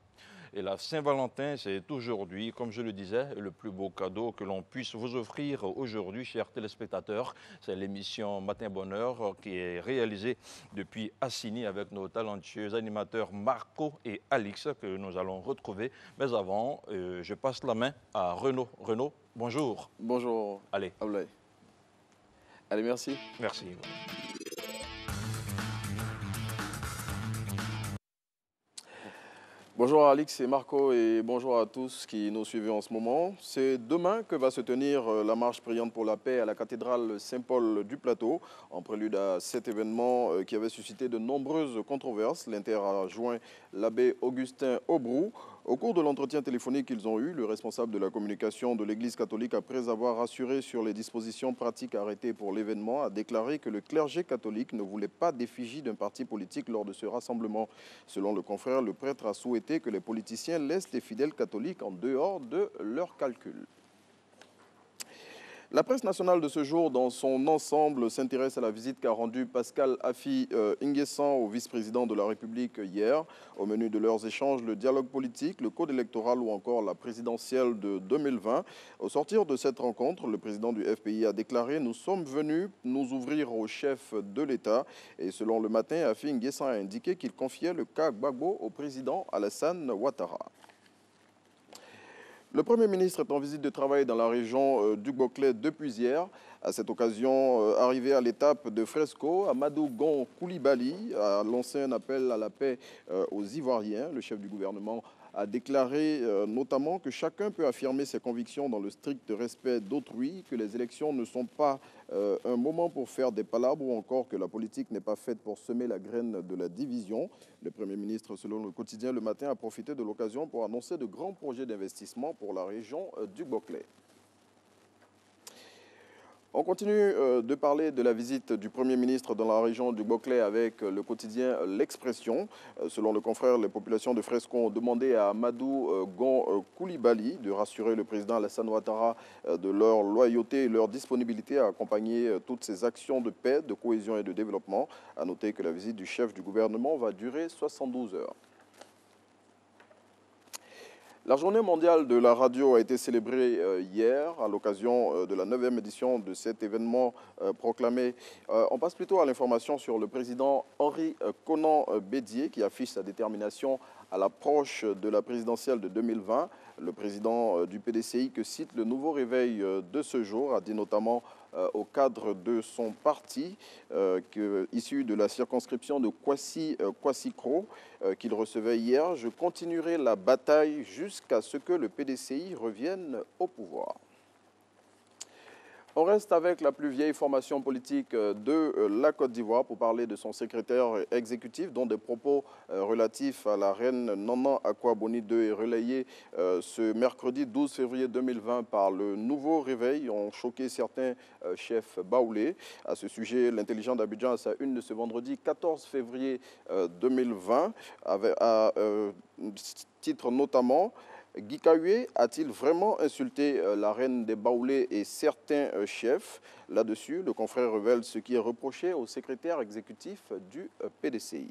Et la Saint-Valentin, c'est aujourd'hui, comme je le disais, le plus beau cadeau que l'on puisse vous offrir aujourd'hui, chers téléspectateurs. C'est l'émission Matin Bonheur qui est réalisée depuis Assini avec nos talentueux animateurs Marco et Alix que nous allons retrouver. Mais avant, je passe la main à Renaud. Renaud, bonjour. Bonjour. Allez. Ablaye. Allez, merci. Merci. Bonjour à Alix et Marco et bonjour à tous qui nous suivent en ce moment. C'est demain que va se tenir la marche priante pour la paix à la cathédrale Saint-Paul du Plateau. En prélude à cet événement qui avait suscité de nombreuses controverses, l'Inter a joint l'abbé Augustin Aubrou. Au cours de l'entretien téléphonique qu'ils ont eu, le responsable de la communication de l'Église catholique, après avoir rassuré sur les dispositions pratiques arrêtées pour l'événement, a déclaré que le clergé catholique ne voulait pas d'effigie d'un parti politique lors de ce rassemblement. Selon le confrère, le prêtre a souhaité que les politiciens laissent les fidèles catholiques en dehors de leurs calculs. La presse nationale de ce jour, dans son ensemble, s'intéresse à la visite qu'a rendue Pascal Affi N'Guessan au vice-président de la République hier. Au menu de leurs échanges, le dialogue politique, le code électoral ou encore la présidentielle de 2020. Au sortir de cette rencontre, le président du FPI a déclaré « Nous sommes venus nous ouvrir au chef de l'État ». Et selon Le Matin, Affi N'Guessan a indiqué qu'il confiait le cas Gbagbo au président Alassane Ouattara. Le Premier ministre est en visite de travail dans la région du Boclé depuis hier. À cette occasion, arrivé à l'étape de Fresco, Amadou Gon Koulibaly a lancé un appel à la paix aux Ivoiriens. Le chef du gouvernement a déclaré notamment que chacun peut affirmer ses convictions dans le strict respect d'autrui, que les élections ne sont pas un moment pour faire des palabres ou encore que la politique n'est pas faite pour semer la graine de la division. Le Premier ministre, selon le quotidien Le Matin, a profité de l'occasion pour annoncer de grands projets d'investissement pour la région du Boclé. On continue de parler de la visite du Premier ministre dans la région du Boclé avec le quotidien L'Expression. Selon le confrère, les populations de Fresco ont demandé à Amadou Gon Koulibaly de rassurer le président Alassane Ouattara de leur loyauté et leur disponibilité à accompagner toutes ces actions de paix, de cohésion et de développement. À noter que la visite du chef du gouvernement va durer 72 heures. La journée mondiale de la radio a été célébrée hier à l'occasion de la 9e édition de cet événement proclamé. On passe plutôt à l'information sur le président Henri Konan Bédié qui affiche sa détermination à l'approche de la présidentielle de 2020. Le président du PDCI, que cite le Nouveau Réveil de ce jour, a dit notamment au cadre de son parti, issu de la circonscription de Kwasi-Kro, qu'il recevait hier. Je continuerai la bataille jusqu'à ce que le PDCI revienne au pouvoir. On reste avec la plus vieille formation politique de la Côte d'Ivoire pour parler de son secrétaire exécutif, dont des propos relatifs à la reine Nana Akua-Boni II est relayé ce mercredi 12 février 2020 par le Nouveau Réveil, ont choqué certains chefs baoulés. À ce sujet, l'intelligent d'Abidjan a sa une de ce vendredi 14 février 2020, à titre notamment Guy Kahué a-t-il vraiment insulté la reine des Baoulés et certains chefs? Là-dessus, le confrère révèle ce qui est reproché au secrétaire exécutif du PDCI.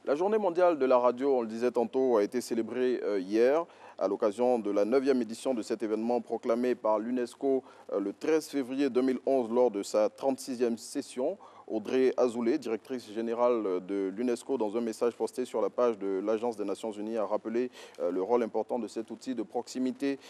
La journée mondiale de la radio, on le disait tantôt, a été célébrée hier à l'occasion de la 9e édition de cet événement proclamé par l'UNESCO le 13 février 2011 lors de sa 36e session. Audrey Azoulay, directrice générale de l'UNESCO, dans un message posté sur la page de l'Agence des Nations Unies, a rappelé le rôle important de cet outil de proximité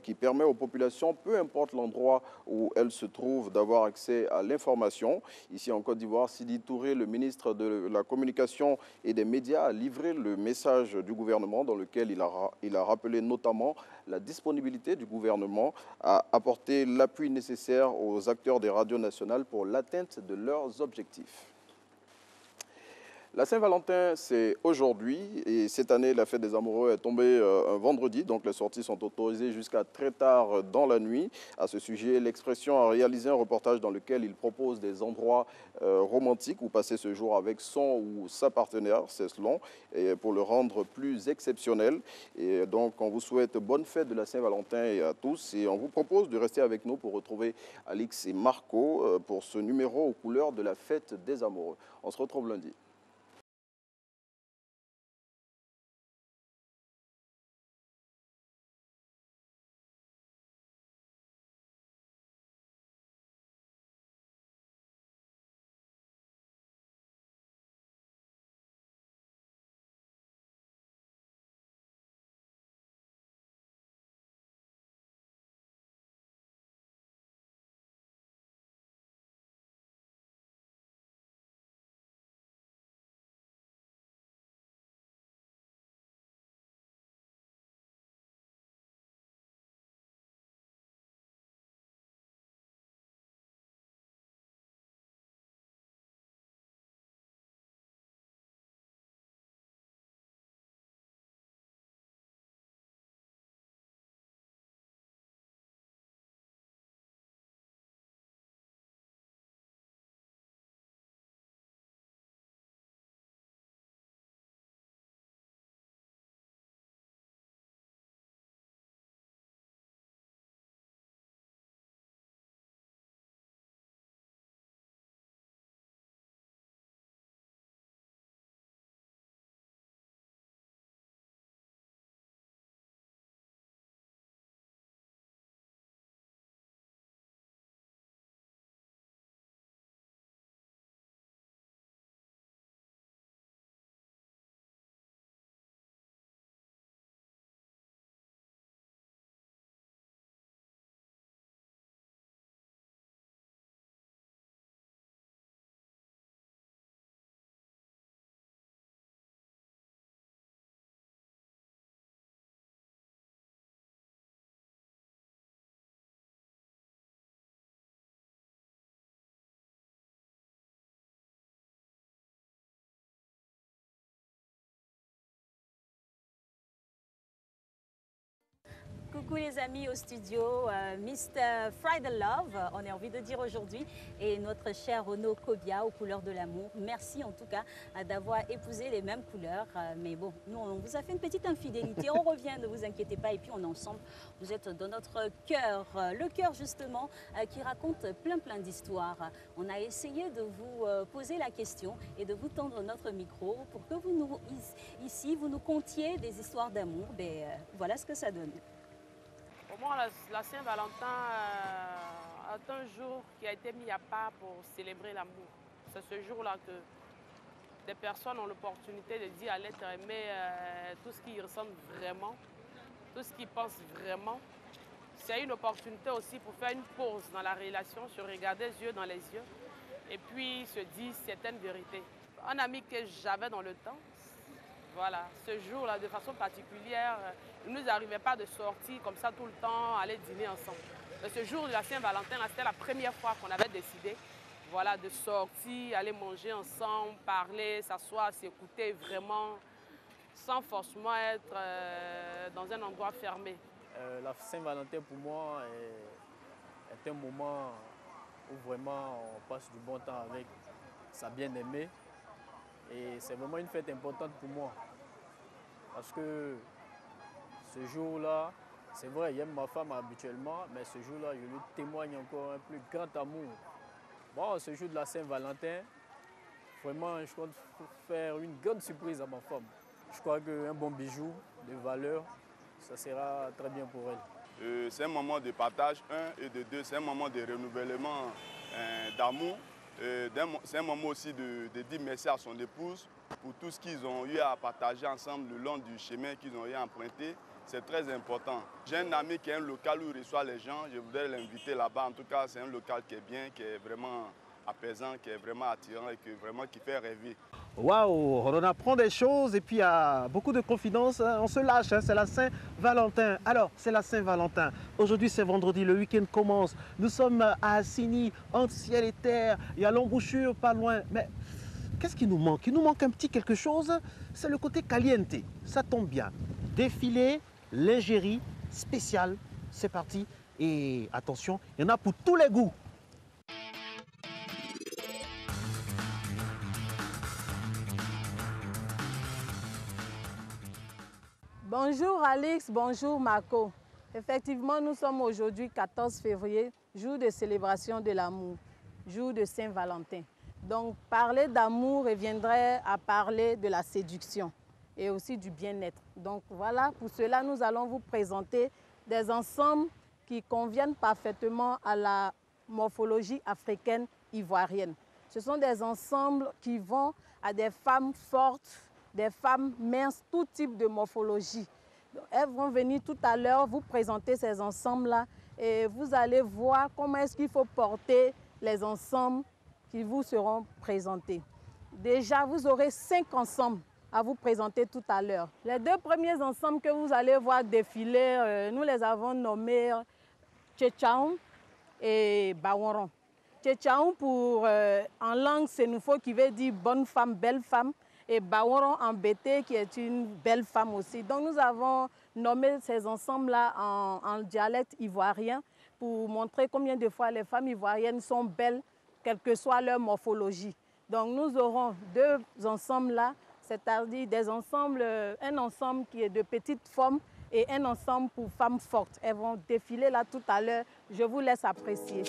qui permet aux populations, peu importe l'endroit où elles se trouvent, d'avoir accès à l'information. Ici en Côte d'Ivoire, Sidi Touré, le ministre de la Communication et des Médias, a livré le message du gouvernement dans lequel il a rappelé notamment la disponibilité du gouvernement à apporter l'appui nécessaire aux acteurs des radios nationales pour l'atteinte de leurs objectifs. La Saint-Valentin, c'est aujourd'hui et cette année, la fête des amoureux est tombée un vendredi, donc les sorties sont autorisées jusqu'à très tard dans la nuit. À ce sujet, l'Expression a réalisé un reportage dans lequel il propose des endroits romantiques où passer ce jour avec son ou sa partenaire, c'est selon, et pour le rendre plus exceptionnel. Et donc, on vous souhaite bonne fête de la Saint-Valentin et à tous et on vous propose de rester avec nous pour retrouver Alix et Marco pour ce numéro aux couleurs de la fête des amoureux. On se retrouve lundi. beaucoup les amis au studio, Mr. Friday Love, on a envie de dire aujourd'hui, et notre cher Renaud Kobia aux couleurs de l'amour. Merci en tout cas d'avoir épousé les mêmes couleurs, mais bon, nous on vous a fait une petite infidélité, on revient, ne vous inquiétez pas, et puis on est ensemble, vous êtes dans notre cœur, le cœur justement qui raconte plein d'histoires. On a essayé de vous poser la question et de vous tendre notre micro pour que vous nous, ici, vous nous contiez des histoires d'amour. Voilà ce que ça donne. Pour moi, la Saint-Valentin est un jour qui a été mis à part pour célébrer l'amour. C'est ce jour-là que des personnes ont l'opportunité de dire à l'être aimé tout ce qui ressemble vraiment, tout ce qu'ils pensent vraiment. C'est une opportunité aussi pour faire une pause dans la relation, se regarder les yeux dans les yeux et puis se dire certaines vérités. Un ami que j'avais dans le temps, voilà, ce jour-là, de façon particulière, il ne nous arrivait pas de sortir comme ça tout le temps, aller dîner ensemble. Mais ce jour de la Saint-Valentin, c'était la première fois qu'on avait décidé, voilà, de sortir, aller manger ensemble, parler, s'asseoir, s'écouter vraiment, sans forcément être dans un endroit fermé. La Saint-Valentin pour moi est un moment où vraiment on passe du bon temps avec sa bien-aimée. Et c'est vraiment une fête importante pour moi. Parce que ce jour-là, c'est vrai, j'aime ma femme habituellement, mais ce jour-là, je lui témoigne encore un plus grand amour. Bon, ce jour de la Saint-Valentin, vraiment, je compte faire une grande surprise à ma femme. Je crois qu'un bon bijou de valeur, ça sera très bien pour elle. C'est un moment de partage, et de deux, c'est un moment de renouvellement d'amour. C'est un moment aussi de dire merci à son épouse pour tout ce qu'ils ont eu à partager ensemble le long du chemin qu'ils ont eu à emprunter. C'est très important. J'ai un ami qui a un local où il reçoit les gens. Je voudrais l'inviter là-bas. En tout cas, c'est un local qui est bien, qui est vraiment apaisant, qui est vraiment attirant et qui fait rêver. Waouh, on apprend des choses et puis il y a beaucoup de confidences. On se lâche, c'est la Saint-Valentin. Alors, c'est la Saint-Valentin. Aujourd'hui, c'est vendredi, le week-end commence. Nous sommes à Assigny, entre ciel et terre. Il y a l'embouchure pas loin. Mais qu'est-ce qui nous manque? Il nous manque un petit quelque chose. C'est le côté caliente. Ça tombe bien. Défilé, lingerie, spécial. C'est parti. Et attention, il y en a pour tous les goûts. Bonjour Alix, bonjour Marco. Effectivement, nous sommes aujourd'hui 14 février, jour de célébration de l'amour, jour de Saint-Valentin. Donc parler d'amour reviendrait à parler de la séduction et aussi du bien-être. Donc voilà, pour cela, nous allons vous présenter des ensembles qui conviennent parfaitement à la morphologie africaine ivoirienne. Ce sont des ensembles qui vont à des femmes fortes, des femmes minces, tout type de morphologie. Elles vont venir tout à l'heure vous présenter ces ensembles-là et vous allez voir comment est-ce qu'il faut porter les ensembles qui vous seront présentés. Déjà, vous aurez 5 ensembles à vous présenter tout à l'heure. Les 2 premiers ensembles que vous allez voir défiler, nous les avons nommés Tchétchaoum et Baworon. Tchétchaoum en langue sénoufo qui veut dire bonne femme, belle femme. Et Baworon en bété qui est une belle femme aussi. Donc nous avons nommé ces ensembles-là en dialecte ivoirien pour montrer combien de fois les femmes ivoiriennes sont belles, quelle que soit leur morphologie. Donc nous aurons 2 ensembles-là, c'est-à-dire un ensemble qui est de petite forme et un ensemble pour femmes fortes. Elles vont défiler là tout à l'heure. Je vous laisse apprécier.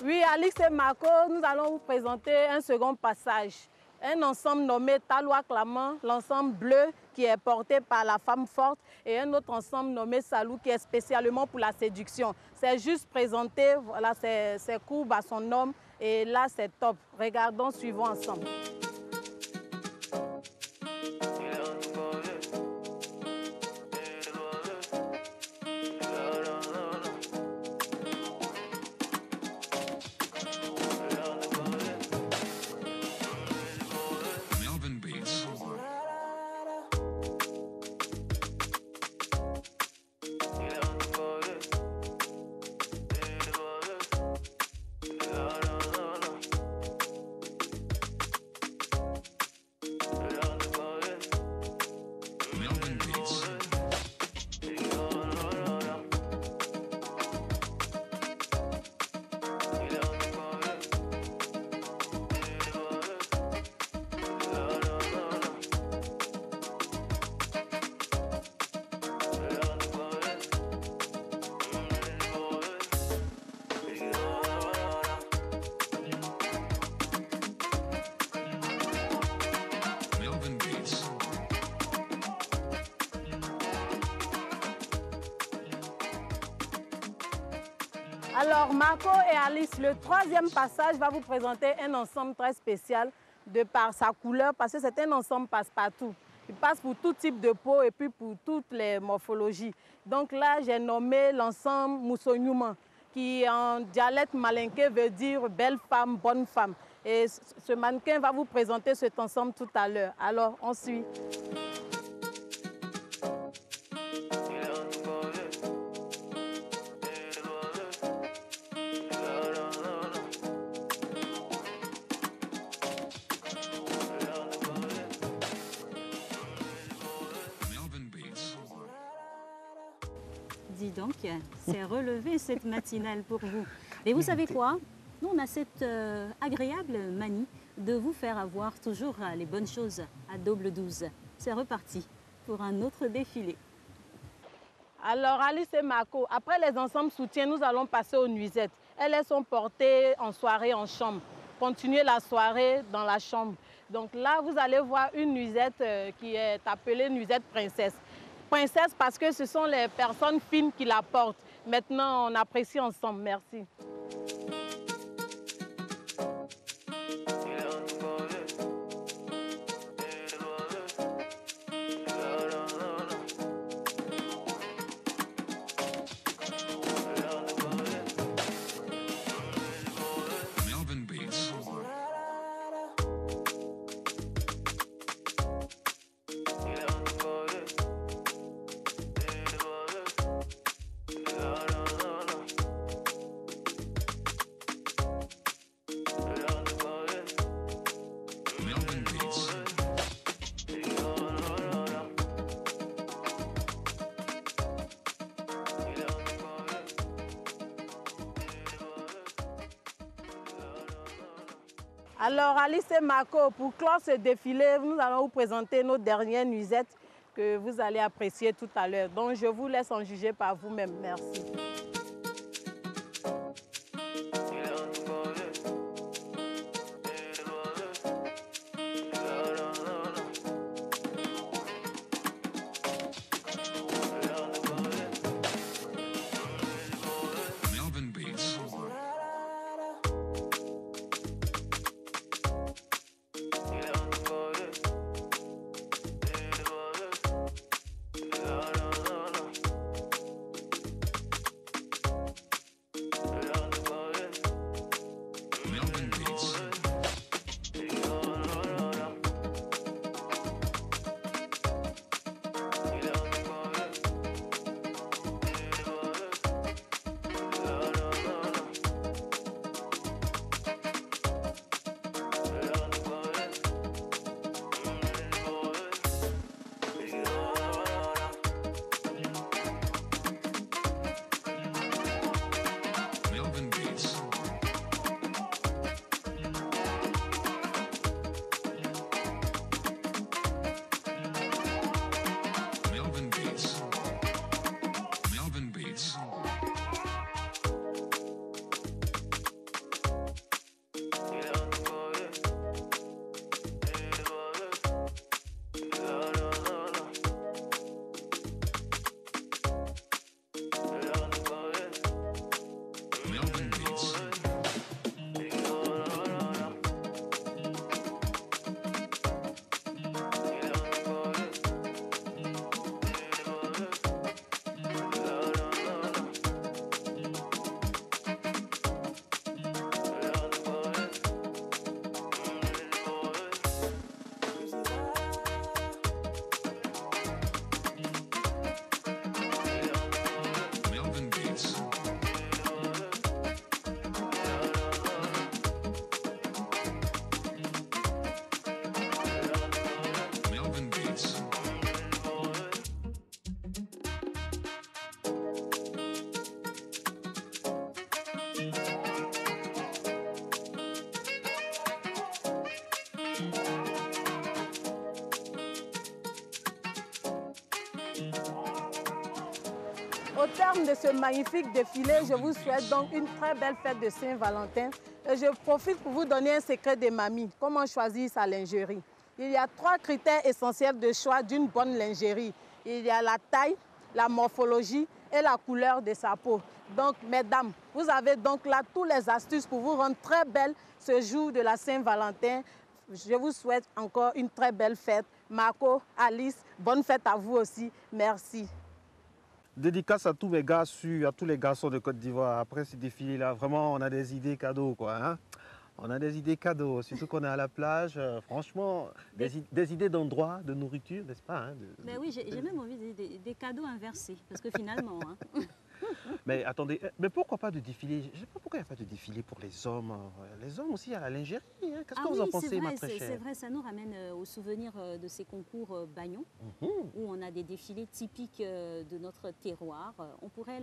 Oui, Alix et Marco, nous allons vous présenter un second passage. Un ensemble nommé Talois Clamant, l'ensemble bleu qui est porté par la femme forte et un autre ensemble nommé Salou qui est spécialement pour la séduction. C'est juste présenté, voilà, c'est courbe à son homme et là c'est top. Regardons, suivons ensemble. Alors, Marco et Alice, le troisième passage va vous présenter un ensemble très spécial de par sa couleur, parce que c'est un ensemble passe-partout. Il passe pour tout type de peau et puis pour toutes les morphologies. Donc là, j'ai nommé l'ensemble Moussonyouman, qui en dialecte malinké veut dire belle femme, bonne femme. Et ce mannequin va vous présenter cet ensemble tout à l'heure. Alors, on suit. Dis donc, c'est relevé cette matinale pour vous. Et vous savez quoi? Nous, on a cette agréable manie de vous faire avoir toujours les bonnes choses à double 12. C'est reparti pour un autre défilé. Alors, Alice et Marco, après les ensembles soutiens, nous allons passer aux nuisettes. Elles sont portées en soirée en chambre. Continuer la soirée dans la chambre. Donc là, vous allez voir une nuisette qui est appelée nuisette princesse. Princesse parce que ce sont les personnes fines qui la portent. Maintenant, on apprécie ensemble. Merci. Alors Alice et Marco, pour clore ce défilé, nous allons vous présenter nos dernières nuisettes que vous allez apprécier tout à l'heure. Donc je vous laisse en juger par vous-même. Merci. Au terme de ce magnifique défilé, je vous souhaite donc une très belle fête de Saint-Valentin. Et je profite pour vous donner un secret des mamies, comment choisir sa lingerie. Il y a 3 critères essentiels de choix d'une bonne lingerie. Il y a la taille, la morphologie et la couleur de sa peau. Donc, mesdames, vous avez donc là tous les astuces pour vous rendre très belle ce jour de la Saint-Valentin. Je vous souhaite encore une très belle fête. Marco, Alice, bonne fête à vous aussi. Merci. Dédicace à tous mes gars, à tous les garçons de Côte d'Ivoire. Après ce défilé-là, vraiment, on a des idées cadeaux, quoi. Hein? On a des idées cadeaux, surtout qu'on est à la plage. Franchement, des idées d'endroits, de nourriture, n'est-ce pas hein, Ben oui, j'ai même envie des cadeaux inversés, parce que finalement... Hein. Mais attendez, mais pourquoi pas de défilé? Je ne sais pas pourquoi il n'y a pas de défilé pour les hommes. Les hommes aussi à la lingerie. Hein. Qu'est-ce que vous en pensez, ma très chère? C'est vrai, ça nous ramène au souvenir de ces concours Bagnon, où on a des défilés typiques de notre terroir. On pourrait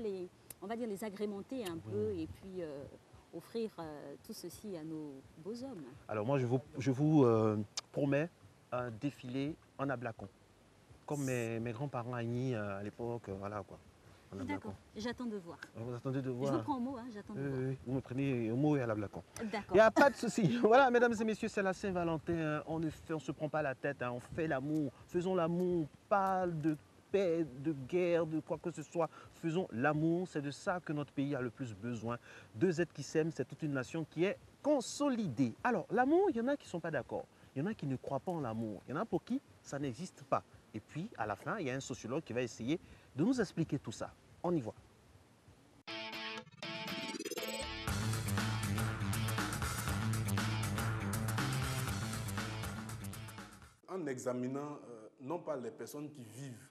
on va dire, les agrémenter un peu et puis offrir tout ceci à nos beaux hommes. Alors moi, je vous promets un défilé en ablacon, comme mes grands-parents Agni à l'époque, voilà quoi. D'accord, j'attends de voir. Vous attendez de voir. Je vous prends au mot, hein, j'attends de voir. Oui, vous me prenez au mot et à l'ablacon. D'accord. Il n'y a pas de souci. Voilà, mesdames et messieurs, c'est la Saint-Valentin. On ne se prend pas la tête, hein. On fait l'amour. Faisons l'amour, pas de paix, de guerre, de quoi que ce soit. Faisons l'amour, c'est de ça que notre pays a le plus besoin. 2 êtres qui s'aiment, c'est toute une nation qui est consolidée. Alors, l'amour, il y en a qui ne sont pas d'accord. Il y en a qui ne croient pas en l'amour. Il y en a pour qui ça n'existe pas. Et puis, à la fin, il y a un sociologue qui va essayer de nous expliquer tout ça. On y voit. En examinant non pas les personnes qui vivent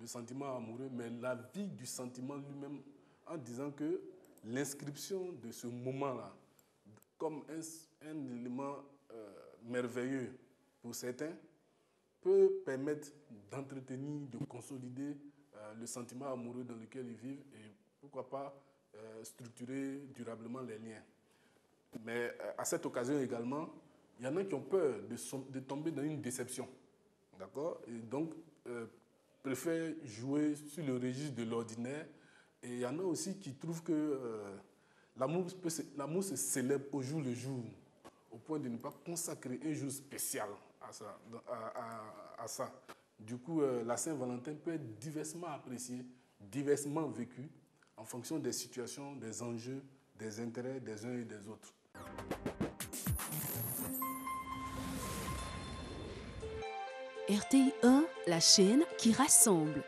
le sentiment amoureux, mais la vie du sentiment lui-même, en disant que l'inscription de ce moment-là, comme un élément merveilleux pour certains, peut permettre d'entretenir, de consolider le sentiment amoureux dans lequel ils vivent et pourquoi pas structurer durablement les liens. Mais à cette occasion également, il y en a qui ont peur de tomber dans une déception, d'accord? Et donc préfèrent jouer sur le registre de l'ordinaire. Et il y en a aussi qui trouvent que l'amour se célèbre au jour le jour, au point de ne pas consacrer un jour spécial à ça. Du coup, la Saint-Valentin peut être diversement appréciée, diversement vécue, en fonction des situations, des enjeux, des intérêts des uns et des autres. RTI 1, la chaîne qui rassemble.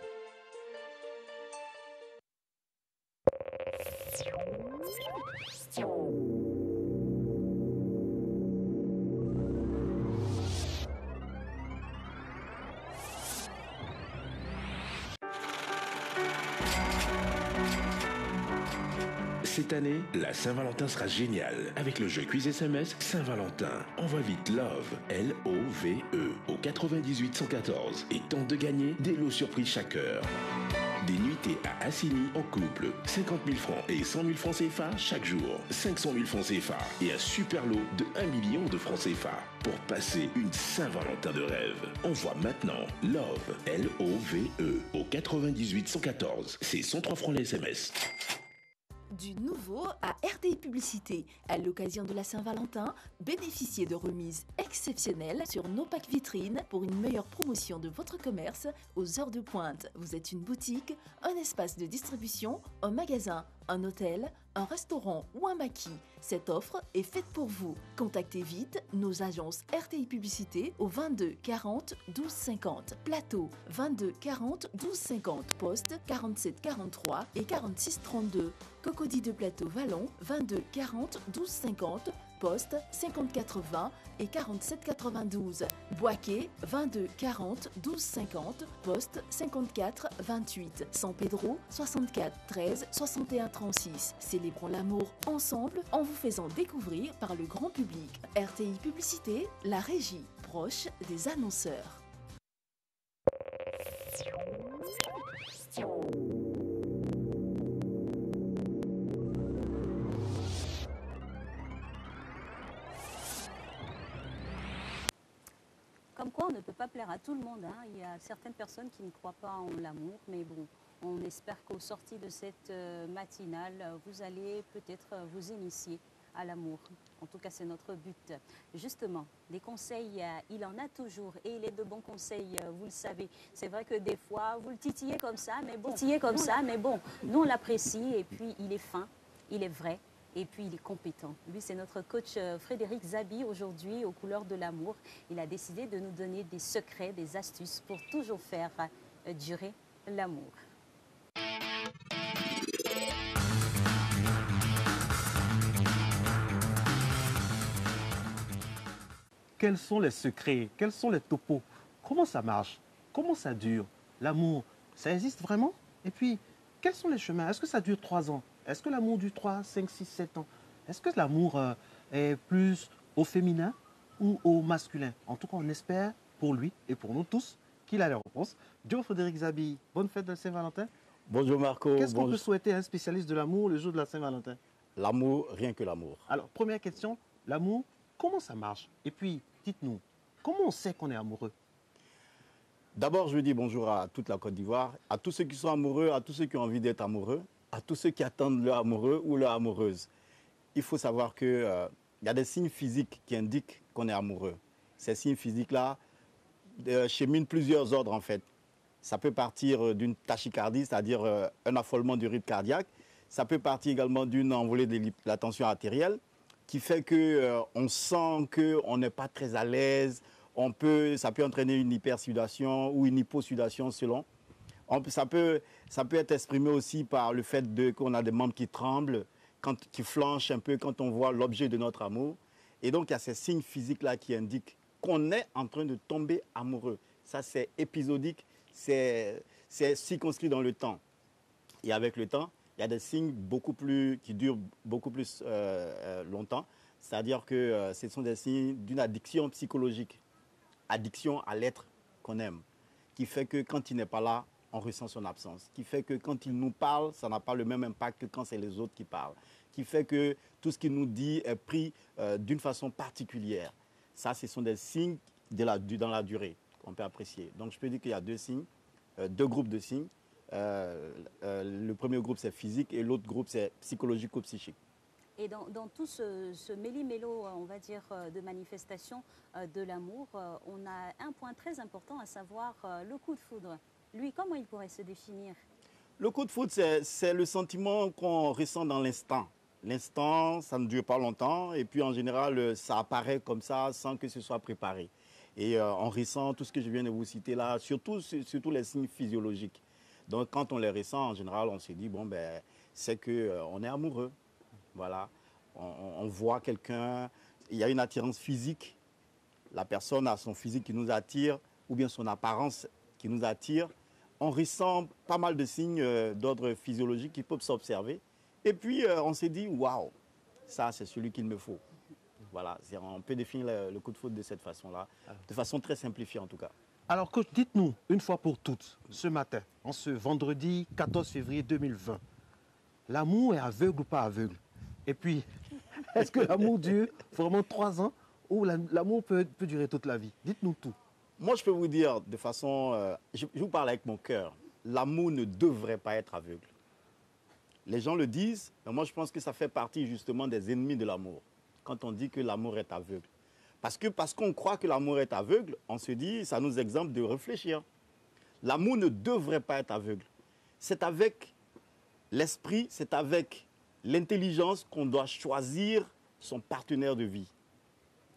Cette année, la Saint-Valentin sera géniale avec le jeu Quiz SMS Saint-Valentin. Envoie vite LOVE, L-O-V-E, au 98 114 et tente de gagner des lots surprises chaque heure. Des nuitées à Assigny en couple, 50 000 francs et 100 000 francs CFA chaque jour, 500 000 francs CFA et un super lot de 1 million de francs CFA pour passer une Saint-Valentin de rêve. Envoie maintenant LOVE, L-O-V-E, au 98 114. C'est 103 francs les SMS. Du nouveau à RTI Publicité. À l'occasion de la Saint-Valentin, bénéficiez de remises exceptionnelles sur nos packs vitrines pour une meilleure promotion de votre commerce aux heures de pointe. Vous êtes une boutique, un espace de distribution, un magasin, un hôtel, un restaurant ou un maquis. Cette offre est faite pour vous. Contactez vite nos agences RTI Publicité au 22 40 12 50. Plateau 22 40 12 50. Poste 47 43 et 46 32. Cocody de Plateau Vallon 22 40 12 50. Poste 54 20 et 47 92. Boisquet 22 40 12 50. Poste 54 28. San Pedro 64 13 61 36. Célébrons l'amour ensemble en vous faisant découvrir par le grand public. RTI Publicité, la régie proche des annonceurs. Comme quoi, on ne peut pas plaire à tout le monde. Hein. Il y a certaines personnes qui ne croient pas en l'amour, mais bon, on espère qu'au sorti de cette matinale, vous allez peut-être vous initier à l'amour. En tout cas, c'est notre but. Justement, des conseils, il en a toujours et il est de bons conseils, vous le savez. C'est vrai que des fois, vous le titillez comme ça, mais bon, nous on l'apprécie et puis il est fin, il est vrai. Et puis, il est compétent. Lui, c'est notre coach Frédéric Zabi, aujourd'hui, aux couleurs de l'amour. Il a décidé de nous donner des secrets, des astuces pour toujours faire durer l'amour. Quels sont les secrets? Quels sont les topos? Comment ça marche? Comment ça dure? L'amour, ça existe vraiment? Et puis, quels sont les chemins? Est-ce que ça dure 3 ans? Est-ce que l'amour dure 3, 5, 6, 7 ans? Est-ce que l'amour est plus au féminin ou au masculin? En tout cas, on espère pour lui et pour nous tous qu'il a les réponses. Dio Frédéric Zabi, bonne fête de Saint-Valentin. Bonjour Marco. Qu'est-ce qu'on peut souhaiter à un spécialiste de l'amour le jour de la Saint-Valentin? L'amour, rien que l'amour. Alors, première question, l'amour, comment ça marche? Et puis, dites-nous, comment on sait qu'on est amoureux? D'abord, je dis bonjour à toute la Côte d'Ivoire, à tous ceux qui sont amoureux, à tous ceux qui ont envie d'être amoureux, à tous ceux qui attendent leur amoureux ou leur amoureuse. Il faut savoir qu'il y a des signes physiques qui indiquent qu'on est amoureux. Ces signes physiques-là cheminent plusieurs ordres en fait. Ça peut partir d'une tachycardie, c'est-à-dire un affolement du rythme cardiaque. Ça peut partir également d'une envolée de la tension artérielle qui fait qu'on sent qu'on n'est pas très à l'aise. Ça peut entraîner une hypersudation ou une hyposudation selon. Ça peut être exprimé aussi par le fait qu'on a des membres qui tremblent, qui flanchent un peu quand on voit l'objet de notre amour. Et donc, il y a ces signes physiques-là qui indiquent qu'on est en train de tomber amoureux. Ça, c'est épisodique, c'est circonscrit dans le temps. Et avec le temps, il y a des signes qui durent beaucoup plus longtemps. C'est-à-dire que ce sont des signes d'une addiction psychologique. Addiction à l'être qu'on aime, qui fait que quand il n'est pas là, on ressent son absence, qui fait que quand il nous parle, ça n'a pas le même impact que quand c'est les autres qui parlent, qui fait que tout ce qu'il nous dit est pris d'une façon particulière. Ça, ce sont des signes dans la durée qu'on peut apprécier. Donc, je peux dire qu'il y a 2 signes, 2 groupes de signes. Le premier groupe, c'est physique et l'autre groupe, c'est psychologico-psychique. Et dans tout ce méli-mélo, on va dire, de manifestation de l'amour, on a un point très important, à savoir le coup de foudre. Lui, comment il pourrait se définir? Le coup de foudre, c'est le sentiment qu'on ressent dans l'instant. L'instant, ça ne dure pas longtemps et puis en général, ça apparaît comme ça sans que ce soit préparé. Et on ressent tout ce que je viens de vous citer là, surtout les signes physiologiques. Donc quand on les ressent, en général, on se dit, bon, ben, c'est qu'on est amoureux. Voilà, on voit quelqu'un, il y a une attirance physique, la personne a son physique qui nous attire, ou bien son apparence qui nous attire. On ressent pas mal de signes d'ordre physiologique qui peuvent s'observer. Et puis, on s'est dit, waouh, ça, c'est celui qu'il me faut. Voilà, on peut définir le coup de foudre de cette façon-là, de façon très simplifiée en tout cas. Alors, coach, dites-nous, une fois pour toutes, ce matin, en ce vendredi 14 février 2020, l'amour est aveugle ou pas aveugle? Et puis, est-ce que l'amour dure vraiment 3 ans ou l'amour peut durer toute la vie? Dites-nous tout. Moi, je peux vous dire de façon... je vous parle avec mon cœur. L'amour ne devrait pas être aveugle. Les gens le disent, mais moi, je pense que ça fait partie justement des ennemis de l'amour. Quand on dit que l'amour est aveugle. Parce qu'on croit que l'amour est aveugle, on se dit, ça nous exempte de réfléchir. L'amour ne devrait pas être aveugle. C'est avec l'esprit, c'est avec l'intelligence qu'on doit choisir son partenaire de vie.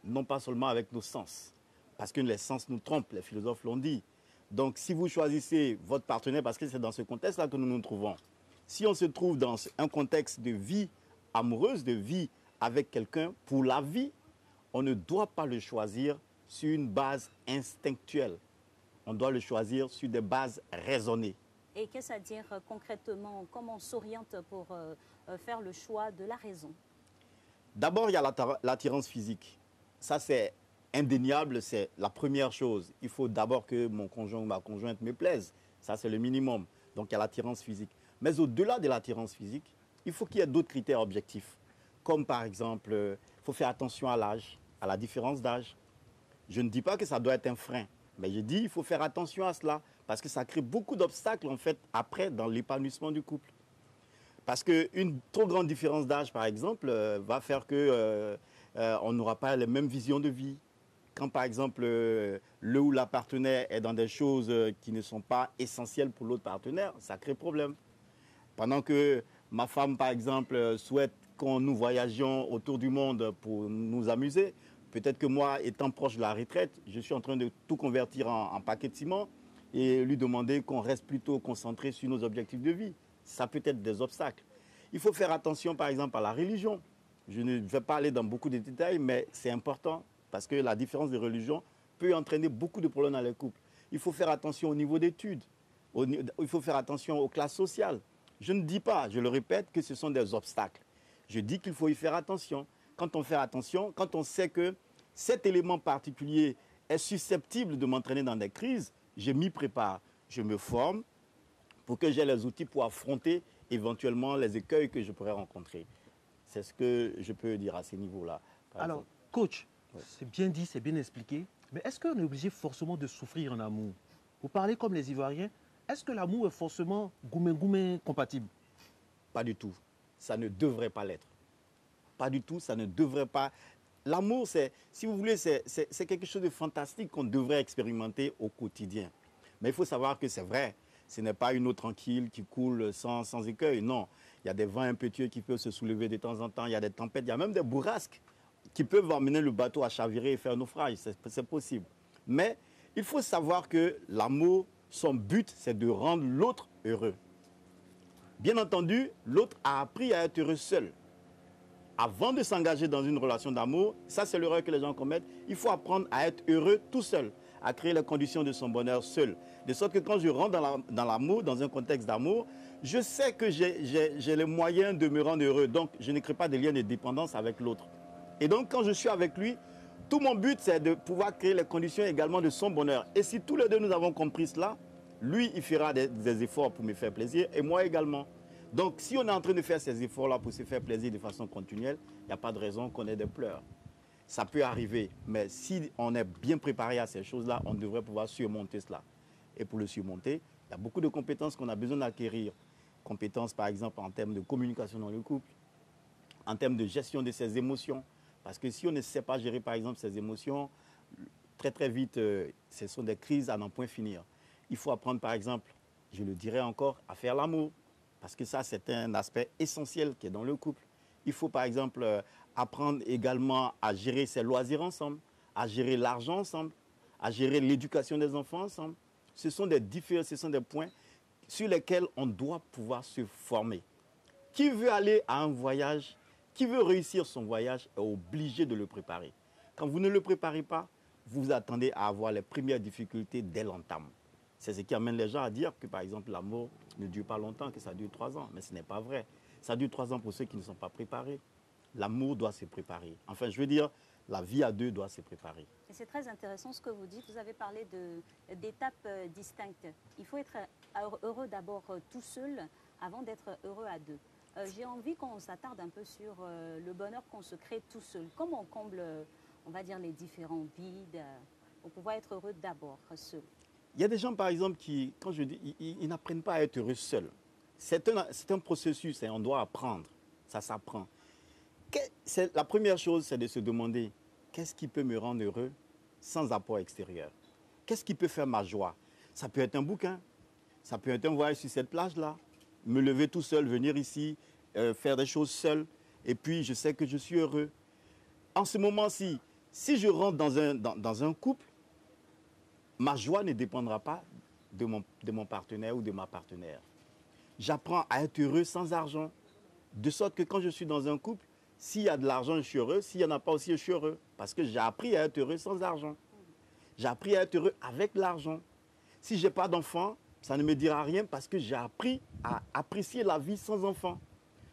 Non pas seulement avec nos sens. Parce que les sens nous trompent, les philosophes l'ont dit. Donc si vous choisissez votre partenaire, parce que c'est dans ce contexte-là que nous nous trouvons. Si on se trouve dans un contexte de vie amoureuse, de vie avec quelqu'un pour la vie, on ne doit pas le choisir sur une base instinctuelle. On doit le choisir sur des bases raisonnées. Et qu'est-ce à dire concrètement? Comment on s'oriente pour faire le choix de la raison? D'abord, il y a l'attirance physique. Ça, c'est indéniable, c'est la première chose. Il faut d'abord que mon conjoint ou ma conjointe me plaise. Ça, c'est le minimum. Donc, il y a l'attirance physique. Mais au-delà de l'attirance physique, il faut qu'il y ait d'autres critères objectifs. Comme par exemple, il faut faire attention à l'âge, à la différence d'âge. Je ne dis pas que ça doit être un frein, mais je dis qu'il faut faire attention à cela, parce que ça crée beaucoup d'obstacles, en fait, après, dans l'épanouissement du couple. Parce qu'une trop grande différence d'âge, par exemple, va faire qu'on n'aura pas les mêmes visions de vie. Quand, par exemple, le ou la partenaire est dans des choses qui ne sont pas essentielles pour l'autre partenaire, ça crée problème. Pendant que ma femme, par exemple, souhaite qu'on nous voyagions autour du monde pour nous amuser, peut-être que moi, étant proche de la retraite, je suis en train de tout convertir en paquet de ciment et lui demander qu'on reste plutôt concentré sur nos objectifs de vie. Ça peut être des obstacles. Il faut faire attention, par exemple, à la religion. Je ne vais pas aller dans beaucoup de détails, mais c'est important parce que la différence de religion peut entraîner beaucoup de problèmes dans les couples. Il faut faire attention au niveau d'études. Il faut faire attention aux classes sociales. Je ne dis pas, je le répète, que ce sont des obstacles. Je dis qu'il faut y faire attention. Quand on fait attention, quand on sait que cet élément particulier est susceptible de m'entraîner dans des crises, je m'y prépare. Je me forme pour que j'ai les outils pour affronter éventuellement les écueils que je pourrais rencontrer. C'est ce que je peux dire à ces niveaux-là. Alors, coach, c'est bien dit, c'est bien expliqué, mais est-ce qu'on est obligé forcément de souffrir en amour? Vous parlez comme les Ivoiriens, est-ce que l'amour est forcément goumé compatible? Pas du tout. Ça ne devrait pas l'être. Pas du tout, ça ne devrait pas. L'amour, si vous voulez, c'est quelque chose de fantastique qu'on devrait expérimenter au quotidien. Mais il faut savoir que c'est vrai. Ce n'est pas une eau tranquille qui coule sans écueil. Non, il y a des vents impétueux qui peuvent se soulever de temps en temps. Il y a des tempêtes, il y a même des bourrasques qui peuvent amener le bateau à chavirer et faire naufrage. C'est possible. Mais il faut savoir que l'amour, son but, c'est de rendre l'autre heureux. Bien entendu, l'autre a appris à être heureux seul. Avant de s'engager dans une relation d'amour, ça c'est l'erreur que les gens commettent, il faut apprendre à être heureux tout seul, à créer les conditions de son bonheur seul. De sorte que quand je rentre dans l'amour, dans un contexte d'amour, je sais que j'ai les moyens de me rendre heureux. Donc, je ne crée pas de lien de dépendance avec l'autre. Et donc, quand je suis avec lui, tout mon but, c'est de pouvoir créer les conditions également de son bonheur. Et si tous les deux nous avons compris cela, lui, il fera des efforts pour me faire plaisir et moi également. Donc, si on est en train de faire ces efforts-là pour se faire plaisir de façon continuelle, il n'y a pas de raison qu'on ait des pleurs. Ça peut arriver, mais si on est bien préparé à ces choses-là, on devrait pouvoir surmonter cela. Et pour le surmonter, il y a beaucoup de compétences qu'on a besoin d'acquérir. Compétences, par exemple, en termes de communication dans le couple, en termes de gestion de ses émotions. Parce que si on ne sait pas gérer, par exemple, ses émotions, très, très vite, ce sont des crises à n'en point finir. Il faut apprendre, par exemple, je le dirais encore, à faire l'amour. Parce que ça, c'est un aspect essentiel qui est dans le couple. Il faut, par exemple, apprendre également à gérer ses loisirs ensemble, à gérer l'argent ensemble, à gérer l'éducation des enfants ensemble. Ce sont des points sur lesquels on doit pouvoir se former. Qui veut aller à un voyage, qui veut réussir son voyage est obligé de le préparer. Quand vous ne le préparez pas, vous attendez à avoir les premières difficultés dès l'entame. C'est ce qui amène les gens à dire que, par exemple, l'amour ne dure pas longtemps, que ça dure 3 ans. Mais ce n'est pas vrai. Ça dure 3 ans pour ceux qui ne sont pas préparés. L'amour doit se préparer. Enfin, je veux dire, la vie à deux doit se préparer. Et c'est très intéressant ce que vous dites. Vous avez parlé d'étapes distinctes. Il faut être heureux d'abord tout seul avant d'être heureux à deux. J'ai envie qu'on s'attarde un peu sur le bonheur qu'on se crée tout seul. Comment on comble, on va dire, les différents vides pour pouvoir être heureux d'abord seul? Il y a des gens, par exemple, qui, quand je dis, ils n'apprennent pas à être heureux seuls. C'est un processus, et on doit apprendre. Ça s'apprend. La première chose, c'est de se demander, qu'est-ce qui peut me rendre heureux sans apport extérieur? Qu'est-ce qui peut faire ma joie? Ça peut être un bouquin, ça peut être un voyage sur cette plage-là, me lever tout seul, venir ici, faire des choses seul, et puis je sais que je suis heureux. En ce moment-ci, si je rentre dans un couple, ma joie ne dépendra pas de mon partenaire ou de ma partenaire. J'apprends à être heureux sans argent. De sorte que quand je suis dans un couple, s'il y a de l'argent, je suis heureux. S'il n'y en a pas aussi, je suis heureux. Parce que j'ai appris à être heureux sans argent. J'ai appris à être heureux avec l'argent. Si je n'ai pas d'enfant, ça ne me dira rien parce que j'ai appris à apprécier la vie sans enfant.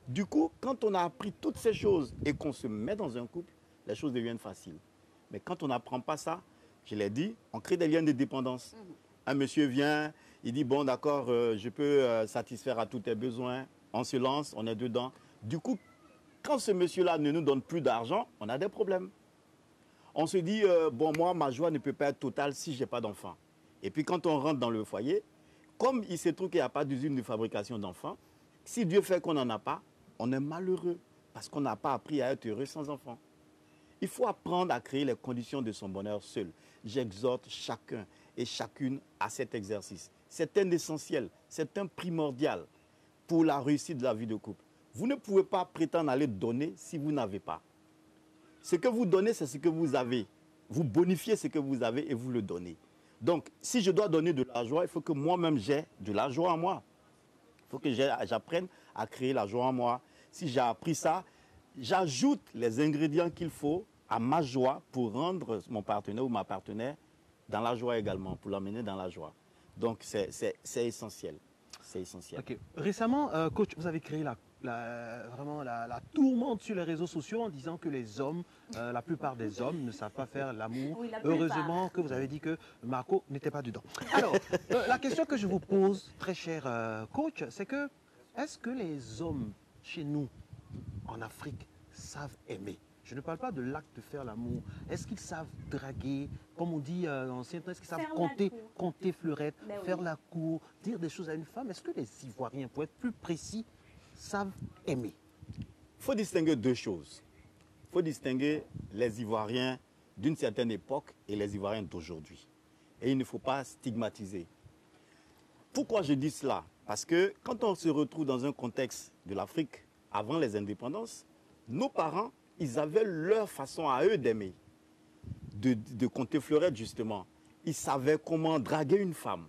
Du coup, quand on a appris toutes ces choses et qu'on se met dans un couple, les choses deviennent faciles. Mais quand on n'apprend pas ça, je l'ai dit, on crée des liens de dépendance. Un monsieur vient, il dit, bon d'accord, je peux satisfaire à tous tes besoins. On se lance, on est dedans. Du coup, quand ce monsieur-là ne nous donne plus d'argent, on a des problèmes. on se dit, bon, moi, ma joie ne peut pas être totale si je n'ai pas d'enfant. Et puis quand on rentre dans le foyer, comme il se trouve qu'il n'y a pas d'usine de fabrication d'enfants, si Dieu fait qu'on n'en a pas, on est malheureux parce qu'on n'a pas appris à être heureux sans enfants. Il faut apprendre à créer les conditions de son bonheur seul. J'exhorte chacun et chacune à cet exercice. C'est un essentiel, c'est un primordial pour la réussite de la vie de couple. Vous ne pouvez pas prétendre aller donner si vous n'avez pas. Ce que vous donnez, c'est ce que vous avez. Vous bonifiez ce que vous avez et vous le donnez. Donc, si je dois donner de la joie, il faut que moi-même j'ai de la joie en moi. Il faut que j'apprenne à créer la joie en moi. Si j'ai appris ça, j'ajoute les ingrédients qu'il faut à ma joie pour rendre mon partenaire ou ma partenaire dans la joie également, pour l'amener dans la joie. Donc, c'est essentiel. C'est essentiel. Okay. Récemment, coach, vous avez créé vraiment la tourmente sur les réseaux sociaux en disant que les hommes, la plupart des hommes ne savent pas faire l'amour. Oui, heureusement que vous avez dit que Marco n'était pas dedans. Alors, la question que je vous pose, très cher coach, c'est que est-ce que les hommes chez nous, en Afrique, savent aimer? Je ne parle pas de l'acte de faire l'amour. Est-ce qu'ils savent draguer, comme on dit dans l'ancien temps, est-ce qu'ils savent compter fleurettes, faire la cour, dire des choses à une femme? Est-ce que les Ivoiriens, pour être plus précis, savent aimer? Il faut distinguer deux choses. Il faut distinguer les Ivoiriens d'une certaine époque et les Ivoiriens d'aujourd'hui. Et il ne faut pas stigmatiser. Pourquoi je dis cela? Parce que quand on se retrouve dans un contexte de l'Afrique, avant les indépendances, nos parents, ils avaient leur façon à eux d'aimer, de compter fleurettes justement. Ils savaient comment draguer une femme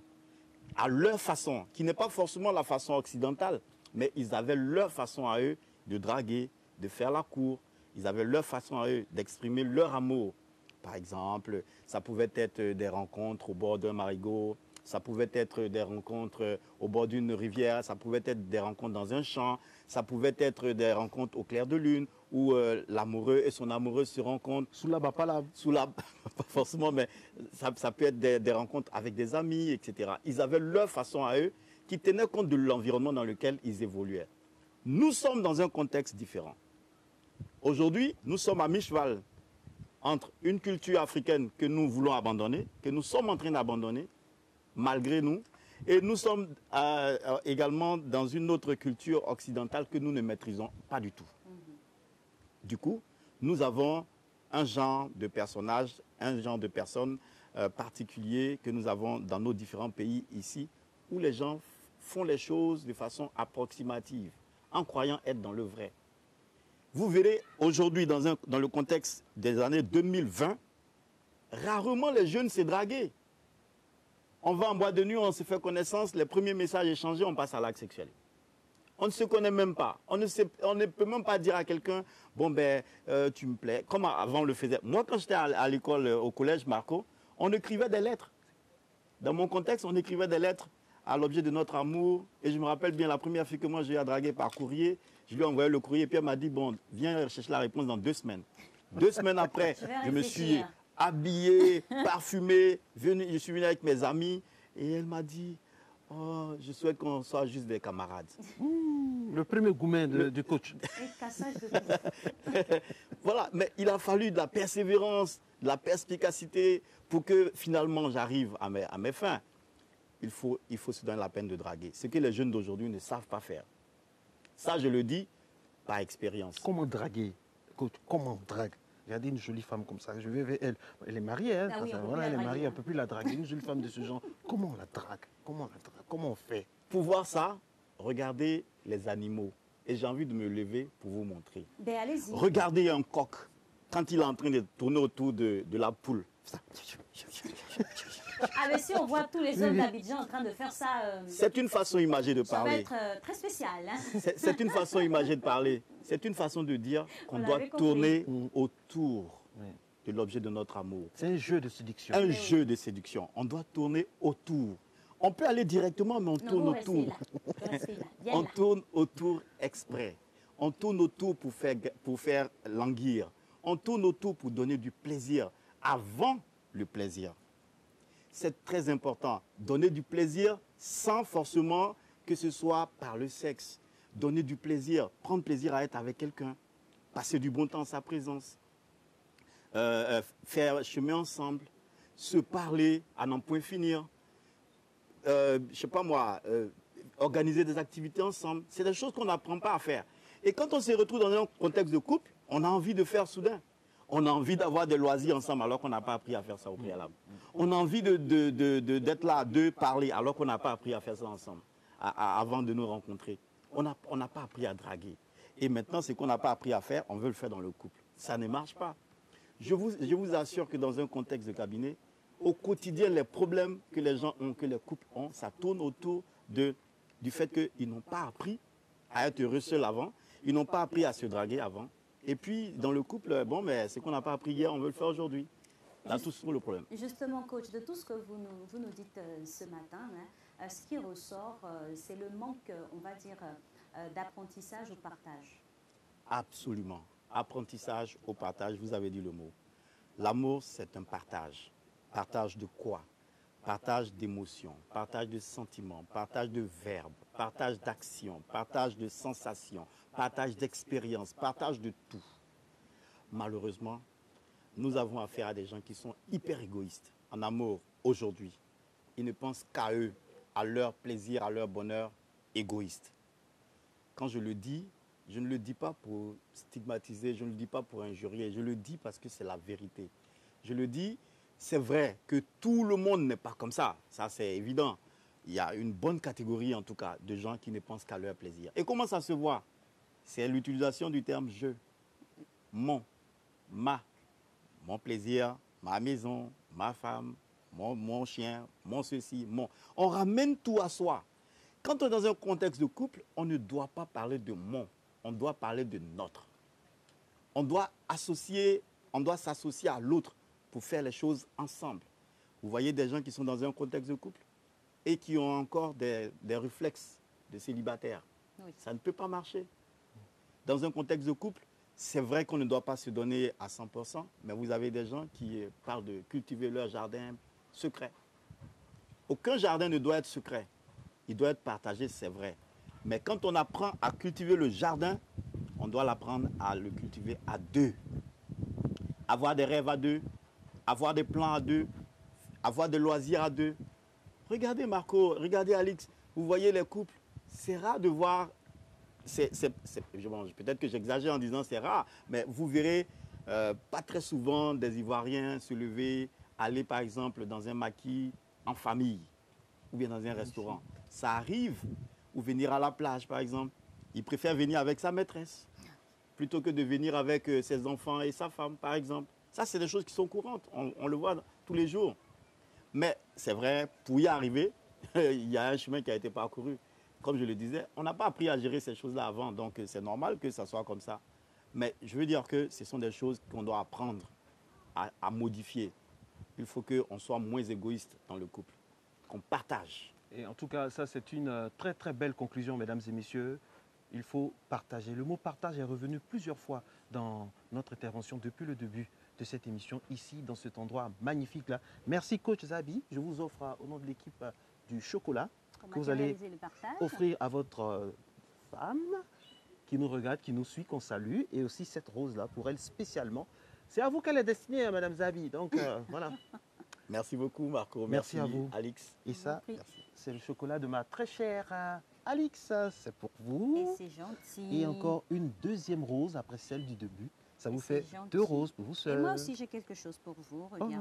à leur façon, qui n'est pas forcément la façon occidentale, mais ils avaient leur façon à eux de draguer, de faire la cour. Ils avaient leur façon à eux d'exprimer leur amour. Par exemple, ça pouvait être des rencontres au bord d'un marigot, ça pouvait être des rencontres au bord d'une rivière, ça pouvait être des rencontres dans un champ, ça pouvait être des rencontres au clair de lune, où l'amoureux et son amoureuse se rencontrent. Sous la bapalab. Pas forcément, mais ça peut être des rencontres avec des amis, etc. Ils avaient leur façon à eux qui tenait compte de l'environnement dans lequel ils évoluaient. Nous sommes dans un contexte différent. Aujourd'hui, nous sommes à mi-cheval entre une culture africaine que nous voulons abandonner, que nous sommes en train d'abandonner, malgré nous, et nous sommes également dans une autre culture occidentale que nous ne maîtrisons pas du tout. Du coup, nous avons un genre de personnages, un genre de personnes particuliers que nous avons dans nos différents pays ici, où les gens font les choses de façon approximative, en croyant être dans le vrai. Vous verrez aujourd'hui, dans le contexte des années 2020, rarement les jeunes se draguent. On va en boîte de nuit, on se fait connaissance, les premiers messages échangés, on passe à l'acte sexuel. On ne se connaît même pas. On ne peut même pas dire à quelqu'un, bon ben, tu me plais, comme avant on le faisait. Moi, quand j'étais à l'école, au collège, Marco, on écrivait des lettres. Dans mon contexte, on écrivait des lettres à l'objet de notre amour. Et je me rappelle bien, la première fille que moi j'ai draguée par courrier, je lui ai envoyé le courrier, et puis elle m'a dit, bon, viens chercher la réponse dans 2 semaines. 2 semaines après, je me suis habillé, parfumé, je suis venu avec mes amis, et elle m'a dit, oh, je souhaite qu'on soit juste des camarades. Le premier gourmet du coach. Voilà, mais il a fallu de la persévérance, de la perspicacité pour que finalement j'arrive à mes fins. Il faut se donner la peine de draguer. Ce que les jeunes d'aujourd'hui ne savent pas faire. Ça, je le dis par expérience. Comment draguer? Coach, comment on drague? Regardez une jolie femme comme ça, je vais vers elle. Elle est mariée, hein, elle est mariée, on ne peut plus la draguer. Une jolie femme de ce genre, comment on la drague? Comment on fait? Pour voir ça, regardez les animaux. Et j'ai envie de me lever pour vous montrer. Ben, allez-y. Regardez un coq, quand il est en train de tourner autour de la poule. Ah mais si on voit tous les hommes d'Abidjan en train de faire ça... c'est une façon imagée de parler. Ça va être très spécial. Hein? C'est une façon imagée de parler. C'est une façon de dire qu'on doit tourner autour de l'objet de notre amour. C'est un jeu de séduction. Un jeu de séduction. On doit tourner autour. On peut aller directement, mais on tourne autour. On tourne autour exprès. On tourne autour pour faire languir. On tourne autour pour donner du plaisir avant le plaisir. C'est très important. Donner du plaisir sans forcément que ce soit par le sexe. Donner du plaisir, prendre plaisir à être avec quelqu'un. Passer du bon temps en sa présence. faire chemin ensemble, se parler à n'en point finir, je ne sais pas moi, organiser des activités ensemble. C'est des choses qu'on n'apprend pas à faire. Et quand on se retrouve dans un contexte de couple, on a envie de faire soudain. On a envie d'avoir des loisirs ensemble alors qu'on n'a pas appris à faire ça au préalable. On a envie d'être là, de parler alors qu'on n'a pas appris à faire ça ensemble avant de nous rencontrer. On n'a pas appris à draguer. Et maintenant, ce qu'on n'a pas appris à faire, on veut le faire dans le couple. Ça ne marche pas. Je vous assure que dans un contexte de cabinet, au quotidien, les problèmes que les gens ont, que les couples ont, ça tourne autour du fait qu'ils n'ont pas appris à être heureux seuls avant, ils n'ont pas appris à se draguer avant. Et puis, dans le couple, bon, mais ce qu'on n'a pas appris hier, on veut le faire aujourd'hui. Là, tout le problème. Justement, coach, de tout ce que vous nous dites ce matin, hein, ce qui ressort, c'est le manque, on va dire, d'apprentissage au partage. Absolument. Apprentissage au partage, vous avez dit le mot. L'amour, c'est un partage. Partage de quoi? Partage d'émotions, partage de sentiments, partage de verbes, partage d'actions, partage de sensations, partage d'expériences, partage de tout. Malheureusement, nous avons affaire à des gens qui sont hyper égoïstes en amour aujourd'hui. Ils ne pensent qu'à eux, à leur plaisir, à leur bonheur égoïste. Quand je le dis, je ne le dis pas pour stigmatiser, je ne le dis pas pour injurier, je le dis parce que c'est la vérité. Je le dis, c'est vrai que tout le monde n'est pas comme ça, ça c'est évident. Il y a une bonne catégorie en tout cas de gens qui ne pensent qu'à leur plaisir. Et comment ça se voit? C'est l'utilisation du terme « je ». Mon, ma, mon plaisir, ma maison, ma femme, mon chien, mon ceci, mon. On ramène tout à soi. Quand on est dans un contexte de couple, on ne doit pas parler de mon, on doit parler de notre. On doit s'associer à l'autre pour faire les choses ensemble. Vous voyez des gens qui sont dans un contexte de couple et qui ont encore des réflexes de célibataires. Oui. Ça ne peut pas marcher. Dans un contexte de couple, c'est vrai qu'on ne doit pas se donner à 100%, mais vous avez des gens qui parlent de cultiver leur jardin secret. Aucun jardin ne doit être secret. Il doit être partagé, c'est vrai. Mais quand on apprend à cultiver le jardin, on doit l'apprendre à le cultiver à deux. Avoir des rêves à deux, avoir des plans à deux, avoir des loisirs à deux. Regardez Marco, regardez Alix, vous voyez les couples, c'est rare de voir, peut-être que j'exagère en disant c'est rare, mais vous verrez pas très souvent des Ivoiriens se lever, aller par exemple dans un maquis en famille ou bien dans un restaurant. Ça arrive, ou venir à la plage par exemple. Il préfère venir avec sa maîtresse plutôt que de venir avec ses enfants et sa femme par exemple. Ça, c'est des choses qui sont courantes, on le voit tous les jours. Mais c'est vrai, pour y arriver, il y a un chemin qui a été parcouru. Comme je le disais, on n'a pas appris à gérer ces choses-là avant, donc c'est normal que ça soit comme ça. Mais je veux dire que ce sont des choses qu'on doit apprendre à modifier. Il faut qu'on soit moins égoïste dans le couple, qu'on partage. Et en tout cas, ça c'est une très très belle conclusion, mesdames et messieurs. Il faut partager. Le mot partage est revenu plusieurs fois dans notre intervention depuis le début de cette émission, ici, dans cet endroit magnifique-là. Merci, coach Zabi. Je vous offre, au nom de l'équipe, du chocolat que vous allez offrir à votre femme qui nous regarde, qui nous suit, qu'on salue. Et aussi cette rose-là, pour elle spécialement. C'est à vous qu'elle est destinée, Madame Zabi. Donc, voilà. Merci beaucoup, Marco. Merci à vous, Alix. Et ça, c'est le chocolat de ma très chère Alix. C'est pour vous. Et c'est gentil. Et encore une deuxième rose après celle du début. Ça vous fait gentil. 2 roses pour vous seul. Et moi aussi, j'ai quelque chose pour vous. Regardez.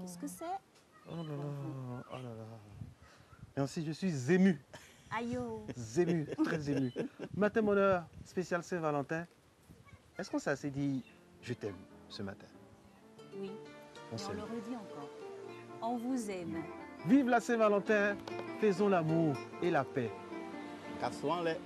Qu'est-ce que c'est? Oh là là, oh là là. Et ainsi, je suis ému. Aïe oh. Ému, très ému. Matin bonheur, spécial Saint-Valentin. Est-ce qu'on s'est dit « je t'aime » ce matin? Oui, et on le redit encore. On vous aime. Vive la Saint-Valentin, faisons l'amour et la paix. Cassons les.